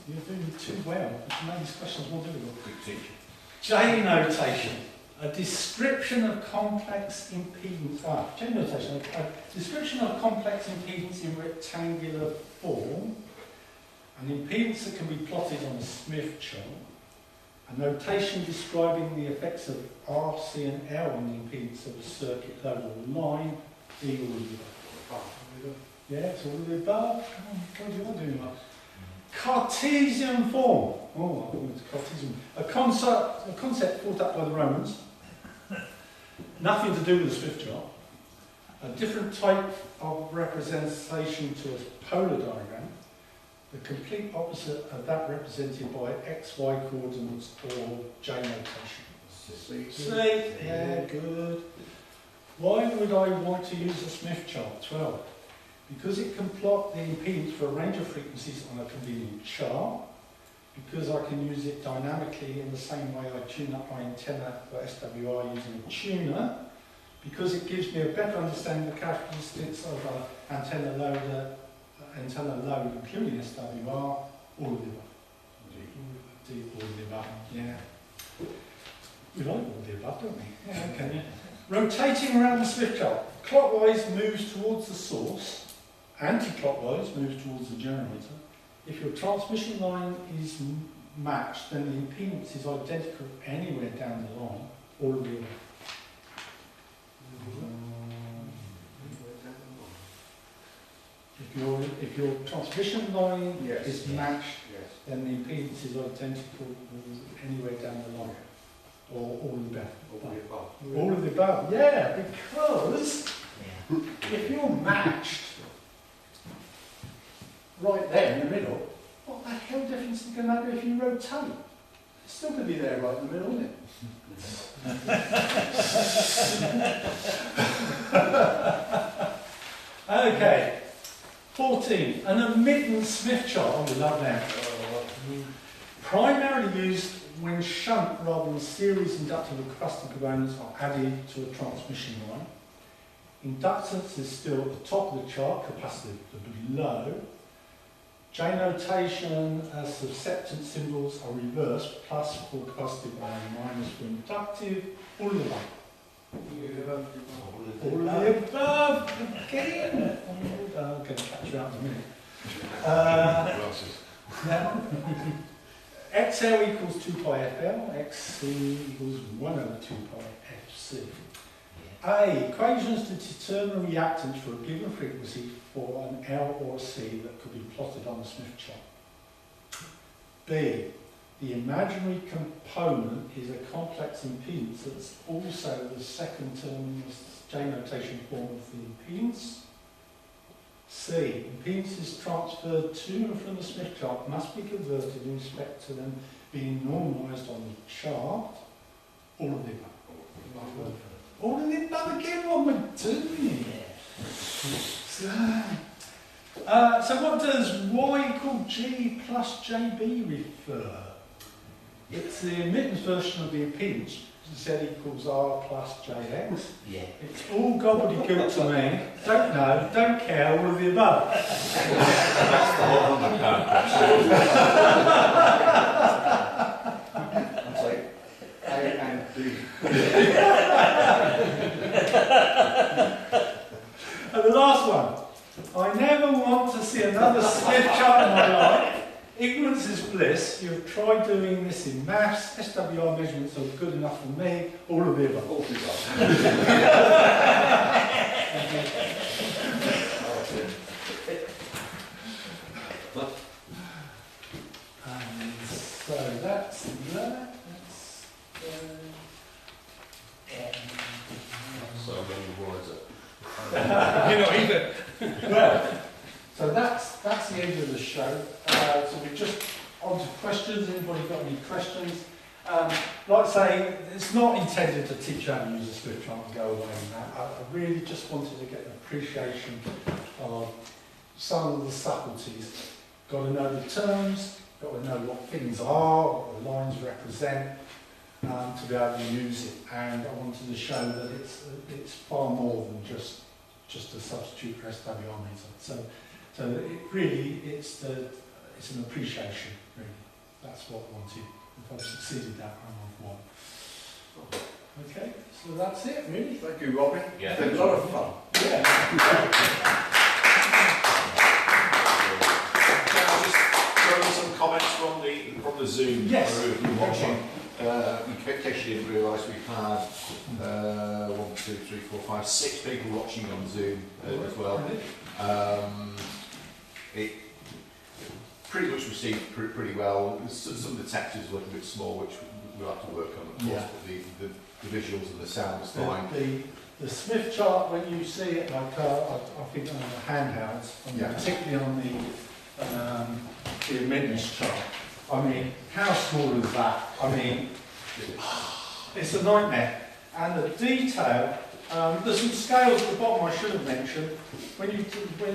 you're doing too well. You made these questions more difficult. Good teacher. J notation. A description of complex impedance. J notation. A description of complex impedance in rectangular form. An impedance that can be plotted on a Smith chart. A notation describing the effects of R, C and L on the impedance of a circuit load or line. D, all of the above. Yeah, it's all of the above. Come on, what are you all doing? Cartesian form. Oh, I thought it's Cartesian. A concept thought up by the Romans. Nothing to do with the Smith chart. A different type of representation to a polar diagram. The complete opposite of that represented by XY coordinates or J notation. C. Yeah, good. Why would I want to use a Smith chart? Well, because it can plot the impedance for a range of frequencies on a convenient chart, because I can use it dynamically in the same way I tune up my antenna for SWR using a tuner, because it gives me a better understanding of the characteristics of an antenna load, including SWR, all of the above. All of the above, yeah. We like all of the above, don't we? Yeah, okay. Rotating around the Smith chart. Clockwise moves towards the source. Anti-clockwise moves towards the generator. If your transmission line is matched, then the impedance is identical anywhere down the line, all of the above. If your transmission line is matched, then the impedance is identical anywhere down the line, or all of the above. All of the above, yeah, because if you're matched right there in the middle, what the hell difference is it going to make if you rotate? It's still going to be there right in the middle, isn't it? Okay, 14. An admittance Smith chart. Oh, we love that. Primarily used when shunt rather than series inductive and capacitive components are added to a transmission line. Inductance is still at the top of the chart, capacitive below. J notation as susceptance symbols are reversed, plus for capacitive and minus for inductive, all of the above. All of the above, again. I'm going to catch you out in a minute. Now, XL equals 2 pi FL, XC equals 1 over 2 pi FC. A. Equations to determine reactance for a given frequency for an L or a C that could be plotted on the Smith chart. B. The imaginary component is a complex impedance that's also the second term in the J notation form of the impedance. C. Impedances transferred to and from the Smith chart must be converted in respect to them being normalised on the chart. All of the above. All of the above again, what am I doing? So what does Y equal G plus JB refer? It's the admittance version of the impedance. Z equals R plus JX. Yeah. It's all gobbledygook to me. Don't know, don't care, all of the above. That's the one on the card. I'll take A and D. And the last one. I never want to see another Smith chart in my life. ignorance is bliss. You've tried doing this in maths. SWR measurements are good enough for me. All of the above. All the above. And so that's that. So many words. You know, either. Well, so that's the end of the show. So we're just on to questions. Anybody got any questions? Like I say, it's not intended to teach you how to use a Swift chart and go away and that. I really just wanted to get an appreciation of some of the subtleties. Got to know the terms, got to know what things are, what the lines represent, to be able to use it. And I wanted to show that it's far more than just a substitute for SWR meter. So it really it's an appreciation. Really, that's what I wanted. If I've succeeded that, I'm on one. Okay, so that's it really. Thank you, Robbie. Yeah. It's been a lot of fun. Yeah. Some comments from the Zoom Yes. group who are watching. In case you didn't realise, we've had 1, 2, 3, 4, 5, 6 people watching on Zoom as well. It pretty much received pretty well. Some of the text is a little bit small, which we'll have to work on, of course, but the visuals and the sound was fine. The Smith chart, when you see it, like I think on the handhelds, particularly on the emittance chart, I mean, how small is that? I mean, it's a nightmare. And the detail, there's some scales at the bottom I should have mentioned. When you're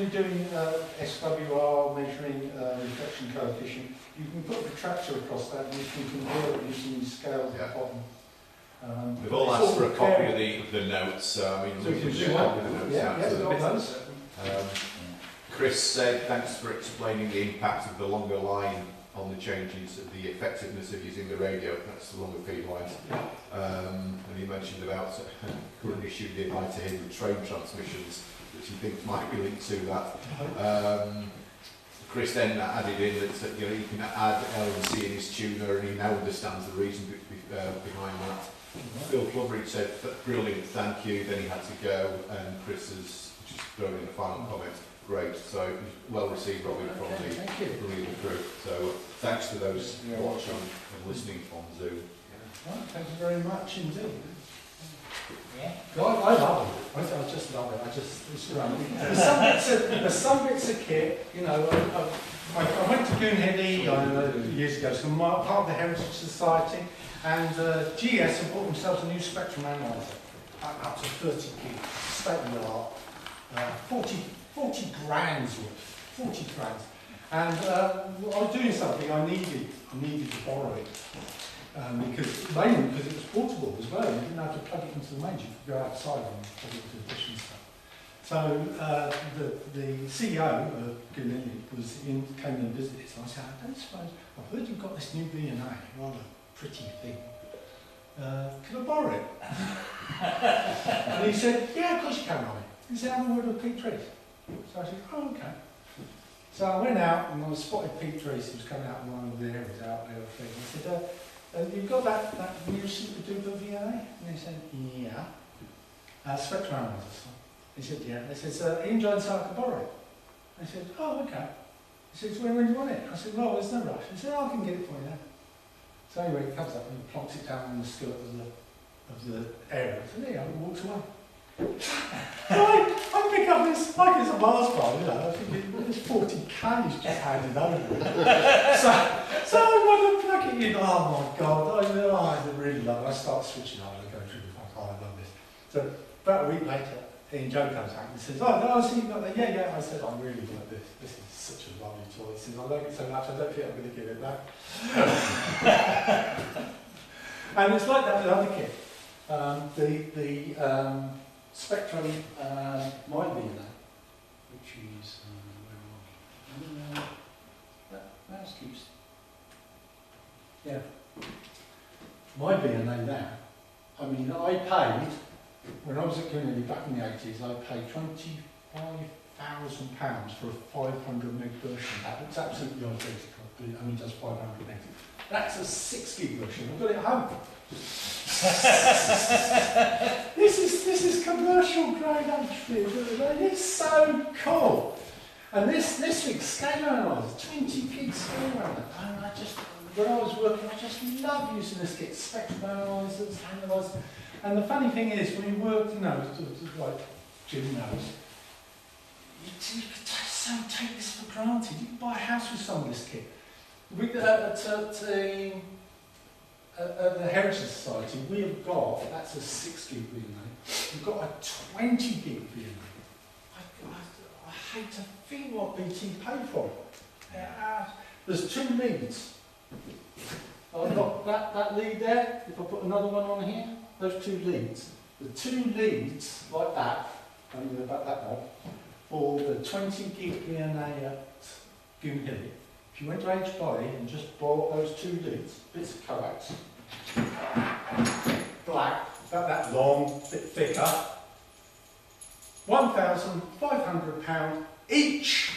doing SWR, measuring reflection coefficient, you can put a protractor across that and you can convert it using these scales at the bottom. We've all asked for a copy of the notes, I mean, So we you can can share do a that. copy of the notes Yeah, out to we've them. got those. Chris said, thanks for explaining the impact of the longer line on the changes of the effectiveness of using the radio. That's the longer feed lines. And he mentioned about current issue they'd like to hear with train transmissions, which he thinks might be linked to that. Chris then added in that you can add L and C in his tuner, and he now understands the reason behind that. Phil Clubberidge said, brilliant, thank you. Then he had to go, and Chris has just thrown in a final comment. Great, so well received, Robin, from the legal crew. So thanks to those watching and listening on Zoom. Right, thank you very much indeed. Yeah. I love it. I just love it. It's great. There's some bits of kit, you know. I went to Goonhead years ago, so I'm part of the Heritage Society, and GS have bought themselves a new spectrum analyzer, up to 30 gig, state of the art, 40 grand's worth, 40 grand. And I was doing something, I needed to borrow it. Mainly because it was portable as well. You didn't have to plug it into the mains, you could go outside and plug it into the dish and stuff. So the CEO of Goonhead came and visited, so I said, I don't suppose, I've heard you've got this new V&A, rather pretty thing. Can I borrow it? And he said, yeah, of course you can, Robbie. He said, have a word with Pete Trees. So I said, oh, okay. So I went out and I spotted Pete Trees, he was coming out in one of the areas out there. I said, you've got that new super duper V&A? And he said, yeah. Spectrum analyzer. He said, yeah. They said, Ian Jones said I could borrow it. I said, oh, okay. He said, when do you want it? I said, well, there's no rush. He said, oh, I can get it for you now. So anyway, he comes up and he plonks it down on the skirt of the area. I said, there you go, and walks away. So I pick up this, like it's a Mars bar, you know, I think it's 40k he's just handed over. so I want to plug it in, oh my god, I really love it. I start switching on and going through the phone, oh, I love this. So about a week later, Ian Joe comes out and says, oh, so you got that? Yeah. I said, I really like this. This is such a lovely toy. He says, I like it so much, I don't think I'm going to give it back. And it's like that with other kit. The Spectrum might be that, which is where are we? That mouse keeps. Yeah. My V&A now. I mean, I paid when I was at Kennedy back in the 80s. I paid £25,000 for a 500 meg version. That was absolutely identical. but it only does 500 megs. That's a 6 gig version. I've got it at home. this is commercial grade HP. It's so cool. And this week's scale analyzer, 20 gig scale analyzer. And when I was working, I just love using this kit, spectrum analyzers, analyzers. And the funny thing is, when you work, like Jim knows, you don't take this for granted. You can buy a house with some of this kit. At the Heritage Society, we have got, that's a 6 gig VNA, we've got a 20 gig VNA. I hate to think what BT paid for it. There's 2 leads. I've got that lead there, if I put another one on here, those 2 leads. The 2 leads, like that, only about that long, for the 20 gig VNA at Goonhilly. If you went to HBody and just bought those 2 leads, bits of coax, black, about that long, bit thicker, £1,500 each.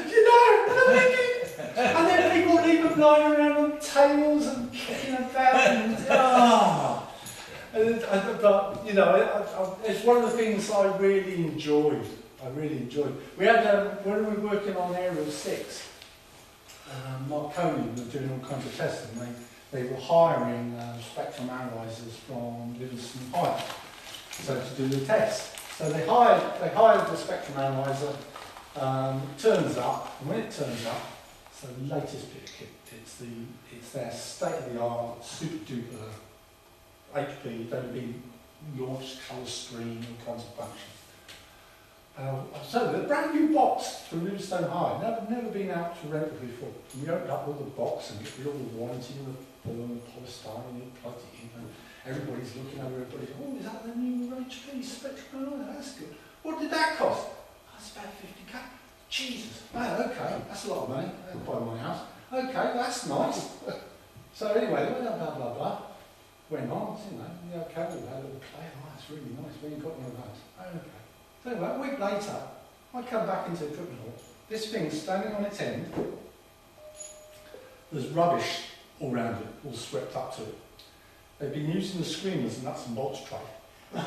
You know, what I'm thinking? And then people leave them lying around on tables and kicking about and but you know, it's one of the things I really enjoyed. We had, when we were working on Area 6, Mark Coney was doing all kinds of testing. They were hiring spectrum analyzers from Livingston High, so to do the test. So they hired the spectrum analyzer. Turns up, and when it turns up, it's the latest bit of kit. It's their state-of-the-art, super-duper HP. They've been launched, colour screen, all kinds of functions. So the brand new box from Livingston High, never been out to rent before. And we opened up all the box and get rid of all the warranty and the film and polystyrene and plugged it in, and everybody's looking over everybody. Oh, is that the new HP Spectrum? Oh, that's good. What did that cost? Oh, it's about 50k. Jesus. Oh, okay, that's a lot of money. That'll buy my house. Okay, that's nice. So anyway, blah blah blah. Went on, you know, yeah, okay, we had a little play. Oh, that's really nice. We ain't got one of those. Oh, okay. So anyway, a week later, I come back into the equipment hall. This thing's standing on its end. There's rubbish all around it, all swept up to it. They've been using the screen as a nuts and bolts tray. They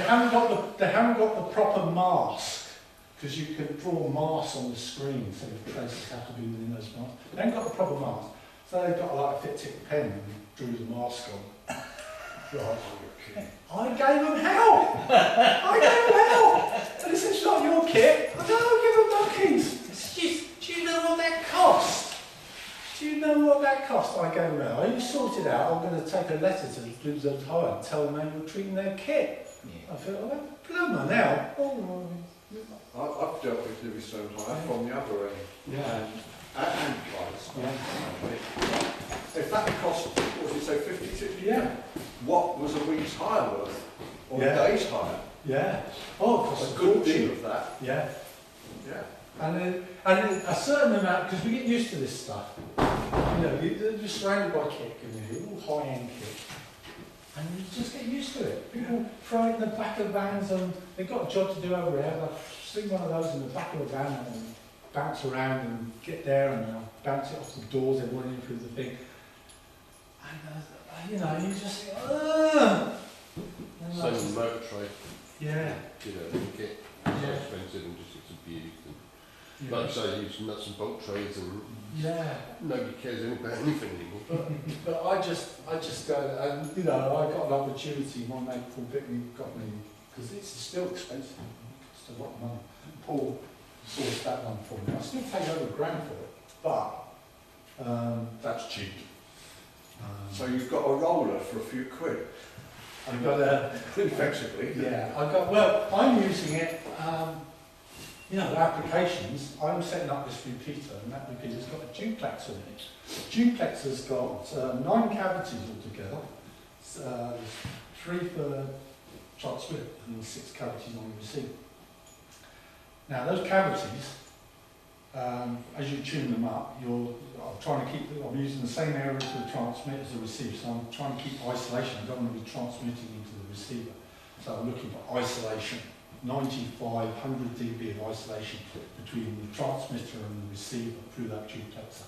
haven't got the proper mask, because you can draw masks on the screen, so the traces have to be within those masks. They haven't got the proper mask. So they've got like a fit-tick pen and drew the mask on. Right. I gave them hell! And he said, it's not your kit. I don't give them monkeys. Do you know what that cost? I go, well, are you sorted out? I'm going to take a letter to the Blues High and tell them they were treating their kit. Yeah. I thought, oh, plumber now. Oh, I've dealt with Livingston High from the other end. yeah. And price. Yeah. If that cost, what did you say, 50? Yeah. What was a week's hire worth? Or Yeah. a day's hire? Yeah. Oh, it costs A good fortune. deal of that. Yeah. Yeah. And a certain amount, because we get used to this stuff. You know, you're surrounded by kit, you know, all high-end kit. And you just get used to it. People throw it in the back of vans and they've got a job to do over here. They'll stick one of those in the back of a van and bounce around and get there and they'll bounce it off the doors, they're running through the thing. And, you know, you just think, ugh! Same with motor trade. Yeah. You know, they get so expensive and just it's abused. And like you say, use nuts and bolt trades and nobody cares about anything anymore. But I just go, and you know, I got an opportunity. My mate Paul Bickney got me, because it's still expensive. It costs a lot of money. Paul sourced that one for me. I still pay over £1,000 for it, but that's cheap. So you've got a roller for a few quid? I've got a... Effectively. Yeah, well, I'm using it, you know, applications. I'm setting up this repeater, and that repeater's got a duplexer in it. Duplexer's got 9 cavities altogether. There's 3 for transmit and 6 cavities on the receiver. Now those cavities, as you tune them up, I'm using the same area for the transmit as the receiver, so I'm trying to keep isolation. I don't want to be transmitting into the receiver. So I'm looking for isolation 95, 100 dB of isolation between the transmitter and the receiver through that duplexer.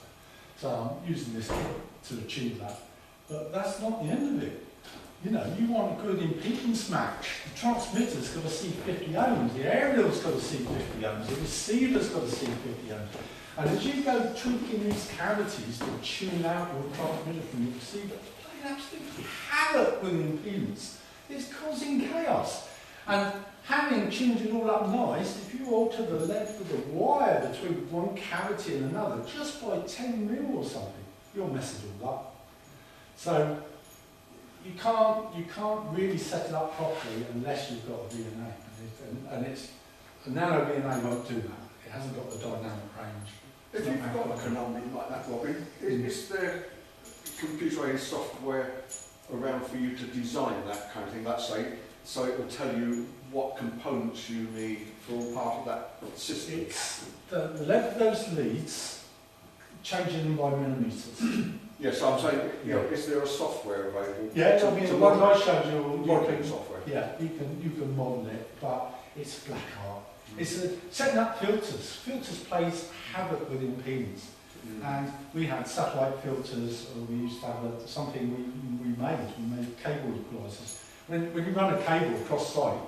So I'm using this to achieve that. But that's not the end of it. You know, you want a good impedance match. The transmitter's got to see 50 ohms, the aerial's got to see 50 ohms, the receiver's got to see 50 ohms. And as you go tweaking these cavities to tune out your transmitter from your receiver, playing absolutely havoc with impedance. It's causing chaos. And having tuned it all up nice, if you alter the length of the wire between one cavity and another just by 10 mil or something, you'll mess it all up. So you can't really set it up properly unless you've got a VNA. And a nano VNA won't do that. It hasn't got the dynamic range. If you've got a conundrum like that, Robin, is there computer-aided software around for you to design that kind of thing, let's say, so it will tell you what components you need for all part of that system? It's the length of those leads, changing them by millimetres. Yes, I'm saying, you know, is there a software available? Yeah, I mean, the one I showed you, modelling software. yeah, you can model it, but it's black art. It's setting up filters. Filters plays havoc with impedance. And we had satellite filters, or we used to have something we made cable equalisers. When you run a cable across site,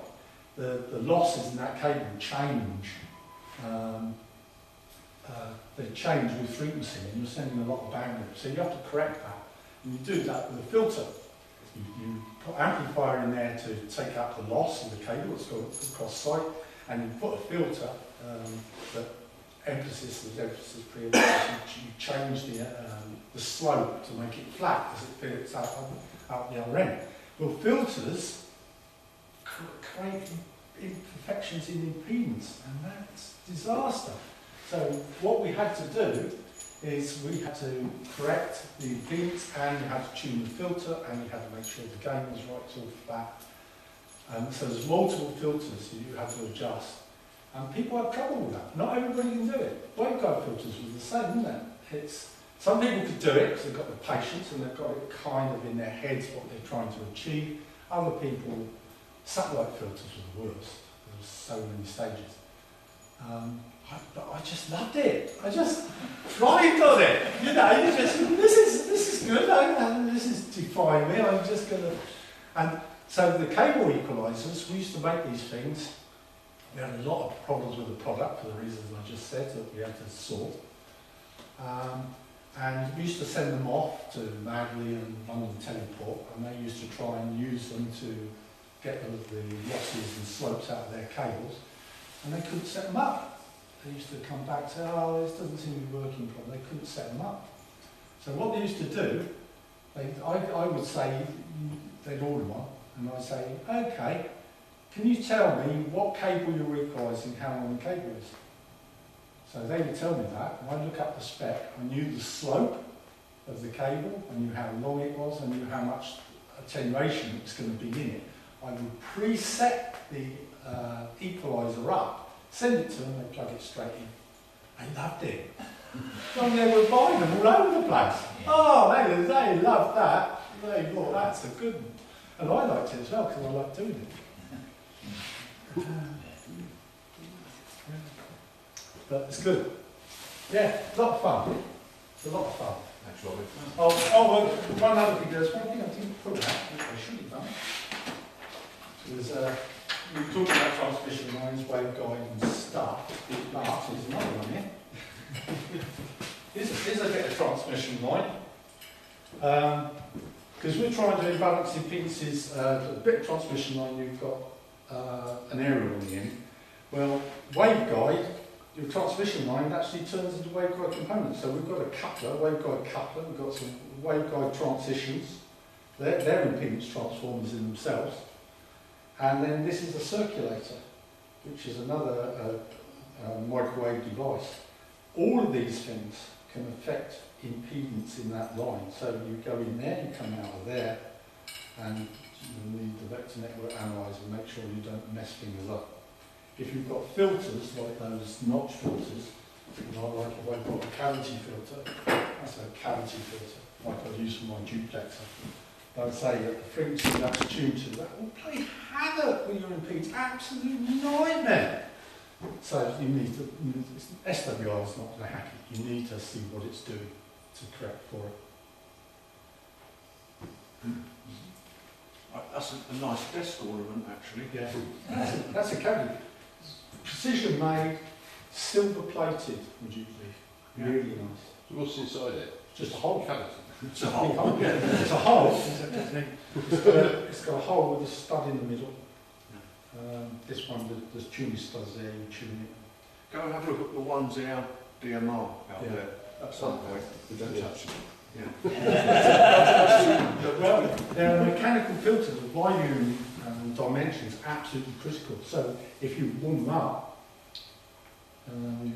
the losses in that cable change. They change with frequency, and you're sending a lot of bandwidth. So you have to correct that. And you do that with a filter. You put amplifier in there to take out the loss of the cable that's going across site, and you put a filter that emphasis pre-emphasis. You change the slope to make it flat as it fits out the other end. Well, filters create imperfections in impedance, and that's disaster. So what we had to do is we had to correct the impedance, and you had to tune the filter, and you had to make sure the gain was right, it's all flat. And so there's multiple filters that you have to adjust. And people have trouble with that. Not everybody can do it. Waveguide filters was the same, isn't it? Some people could do it because they've got the patience and they've got it kind of in their heads what they're trying to achieve. Other people, satellite filters were the worst. There was so many stages. But I just loved it. I just thrived on it. You know, you just, this is good. This is defying me. I'm just going to... And so the cable equalisers, we used to make these things. We had a lot of problems with the product for the reasons I just said that we had to sort. And we used to send them off to Madley and London Teleport, and they used to try and use them to get the losses and slopes out of their cables, and they couldn't set them up. They used to come back and say, oh, this doesn't seem to be working properly. They couldn't set them up. So what they used to do, I would say, they'd order one, and I'd say, okay, can you tell me what cable you're equalising, how long the cable is? So they would tell me that, and I'd look up the spec. I knew the slope of the cable, I knew how long it was, I knew how much attenuation was going to be in it. I would preset the equaliser up, send it to them, they plug it straight in. They loved it. And they were buying them all over the place. Oh, they loved that. They thought, that's a good one. And I liked it as well, because I liked doing it. But it's good. Yeah, a lot of fun. It's a lot of fun. Thanks, Robin. Well, one other thing, there's one thing I didn't put out, which I should have done. We were talking about transmission lines, waveguide and stuff. But there's another one here. Here's a bit of transmission line. Because we're trying to balance impedances, a bit of transmission line, you've got an aerial on the end. Well, waveguide, your transmission line actually turns into waveguide components. So we've got a coupler, waveguide coupler, we've got some waveguide transitions. They're impedance transformers in themselves. And then this is a circulator, which is another microwave device. All of these things can affect impedance in that line. So you go in there, you come out of there, and you need the vector network analyzer and make sure you don't mess things up. If you've got filters, like those notch filters, and I like a waveguide cavity filter, that's a cavity filter, like I use for my duplexer. I'd say that the frequency that's tuned to, that will play havoc with your impede, absolute nightmare. So you need to, SWR is not going to hack it. You need to see what it's doing to correct for it. That's a nice desk ornament, actually. Yeah, that's a cavity. Precision made, silver plated, would you be? Yeah. Really nice. So what's inside it? Just a hole. Cavity. It's a hole. Yeah, it's a hole. It's got a hole with a stud in the middle. This one, there's tuning studs there, you tune it. Go and have a look at the ones in our DMR out Yeah. there. At some point. We don't touch it. Well, there are mechanical filters of volume and dimensions absolutely critical. So if you warm them up,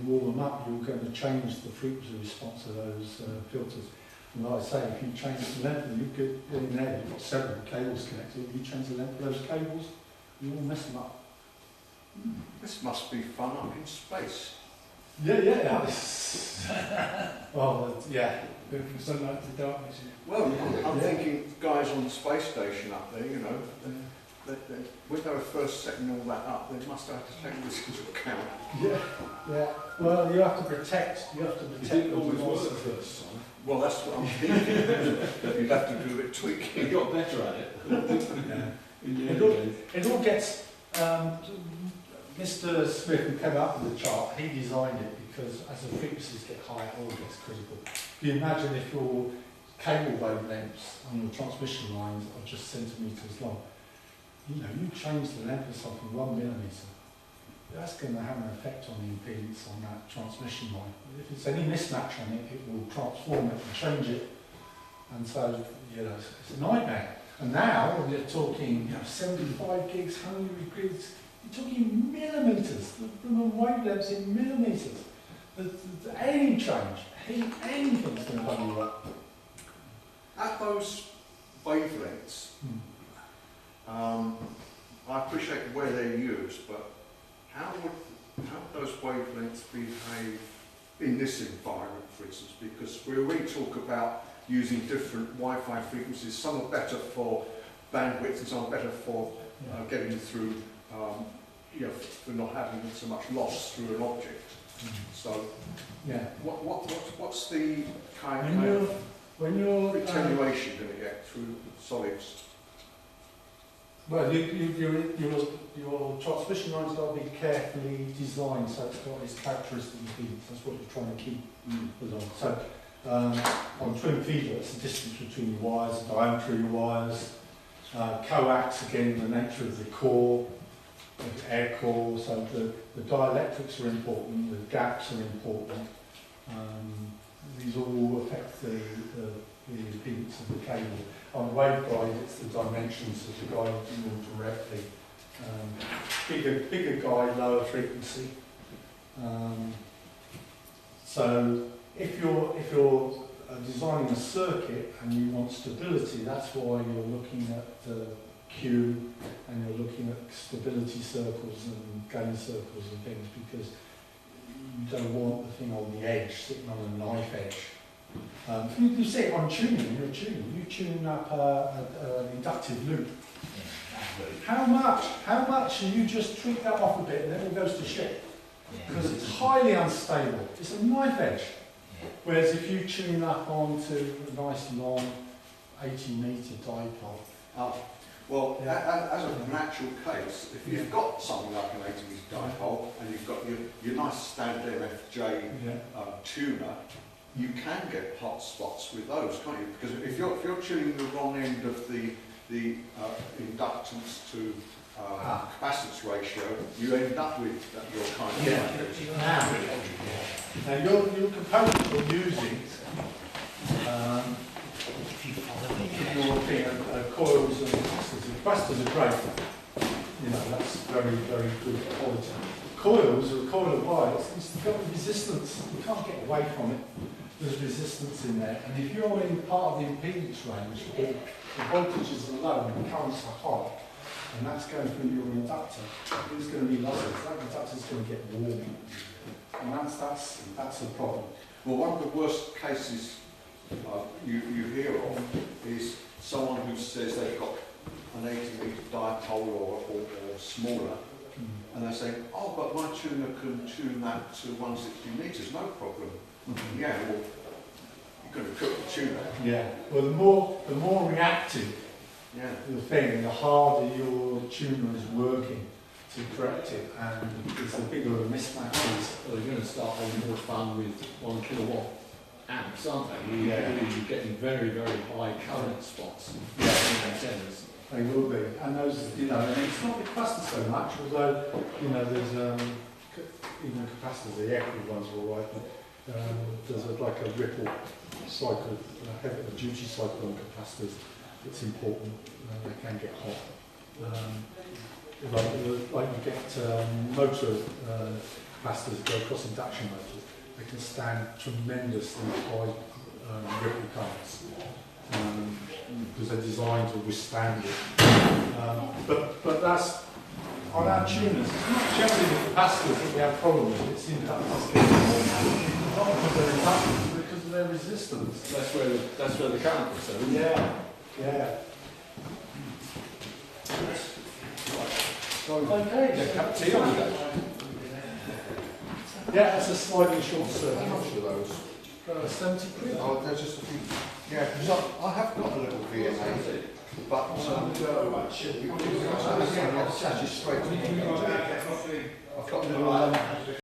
you're going to change the frequency response of those filters. And like I say, if you change the length, you could, in there you've got several cables connected, if you change the length of those cables, you will mess them up. This must be fun up in space. Yeah. Well, yeah. So like the darkness in it. Well, I'm thinking guys on the space station up there, you know, when they were first setting all that up, they must have to take this into account. Yeah. Well, you have to protect. You have to protect. always those work monsters. first, Simon. Well, that's what I'm thinking. You'd have to do a bit tweaking. You got better at it. It all gets. Mr. Smith, who came up with the chart, he designed it because as the frequencies get higher, it all gets critical. You imagine if your cable wavelengths on your transmission lines are just centimetres long, you change the length of something 1 millimetre, that's going to have an effect on the impedance on that transmission line. If it's any mismatch on it, it will transform it and change it. And so, it's a nightmare. And now, when you're talking 75 gigs, 100 gigs, you're talking millimetres, the wavelengths in millimetres. Any change, anything's going to bung you up. At those wavelengths, I appreciate where they're used, but how would those wavelengths behave in this environment, for instance? Because we talk about using different Wi-Fi frequencies. Some are better for bandwidth and some are better for getting through, for not having so much loss through an object. So, what's the kind of attenuation going to get through solids? Well, your transmission line's got to be carefully designed so it's got its characteristic impedance. That's what you're trying to keep along. So, on twin feeder, it's the distance between your wires, the diameter of your wires. Coax, again, the nature of the core, the air core, so the dielectrics are important, the gaps are important. These all affect the impedance of the cable. On the waveguide, it's the dimensions of the guide more directly. Bigger guide, lower frequency. So if you're designing a circuit and you want stability, that's why you're looking at Q and you're looking at stability circles and gain circles and things, because you don't want the thing on the edge, sitting on a knife edge. You see it on tuning, you tune up an inductive loop. How much you just tweak that off a bit and then it goes to shit. Because it's highly unstable. It's a knife edge. Whereas if you tune up onto a nice long 80-metre dipole. Well, as a natural case, if you've got something like an 80-metre dipole and you've got your nice standard MFJ tuner, you can get hot spots with those, can't you? Because if you're tuning the wrong end of the inductance to capacitance ratio, you end up with your kind of Now your components you're using, if you're looking at coils and capacitors, the capacitors are great. That's very, very good quality. Coils, or a coil of wire, it's got resistance. You can't get away from it. There's resistance in there. And if you're in part of the impedance range, the voltages are low and the currents are high, and that's going through your inductor, there's going to be losses. That inductor's going to get warm. And that's a problem. Well, one of the worst cases you hear of is someone who says they've got an 80-metre dipole or smaller, and they're saying, oh, but my tuner can tune that to 160 metres, no problem. Yeah, well, you're going to cook the tuner. Yeah. Well, the more reactive Yeah. the thing, the harder your tuner is working to correct it, and it's the bigger the mismatches. Well, you're going to start having more fun with 1 kilowatt amps, aren't they? Yeah. You're getting very, very high current spots in antennas. They will be, and those, you know, and it's not the capacitor so much, although, you know, there's even capacitors, the equity ones are all right, but there's like a ripple cycle, a duty cycle on capacitors. It's important. They can get hot. Like you get motor capacitors that go across induction motors, they can stand tremendously high ripple currents because they're designed to withstand it. But that's on our tuners. It's not generally the capacitors that we have problems with. It's inductors getting more. Not because they're inductors, but because of their resistance. That's where the current is. So, isn't it? Yeah. Yeah. Okay. Yeah, cup of tea on the go. Yeah, that's a sliding short circuit. How much are those? 70 quid. Oh, they're just a few. Yeah, because I have got a little VNA, but it's actually straight to the I've got a little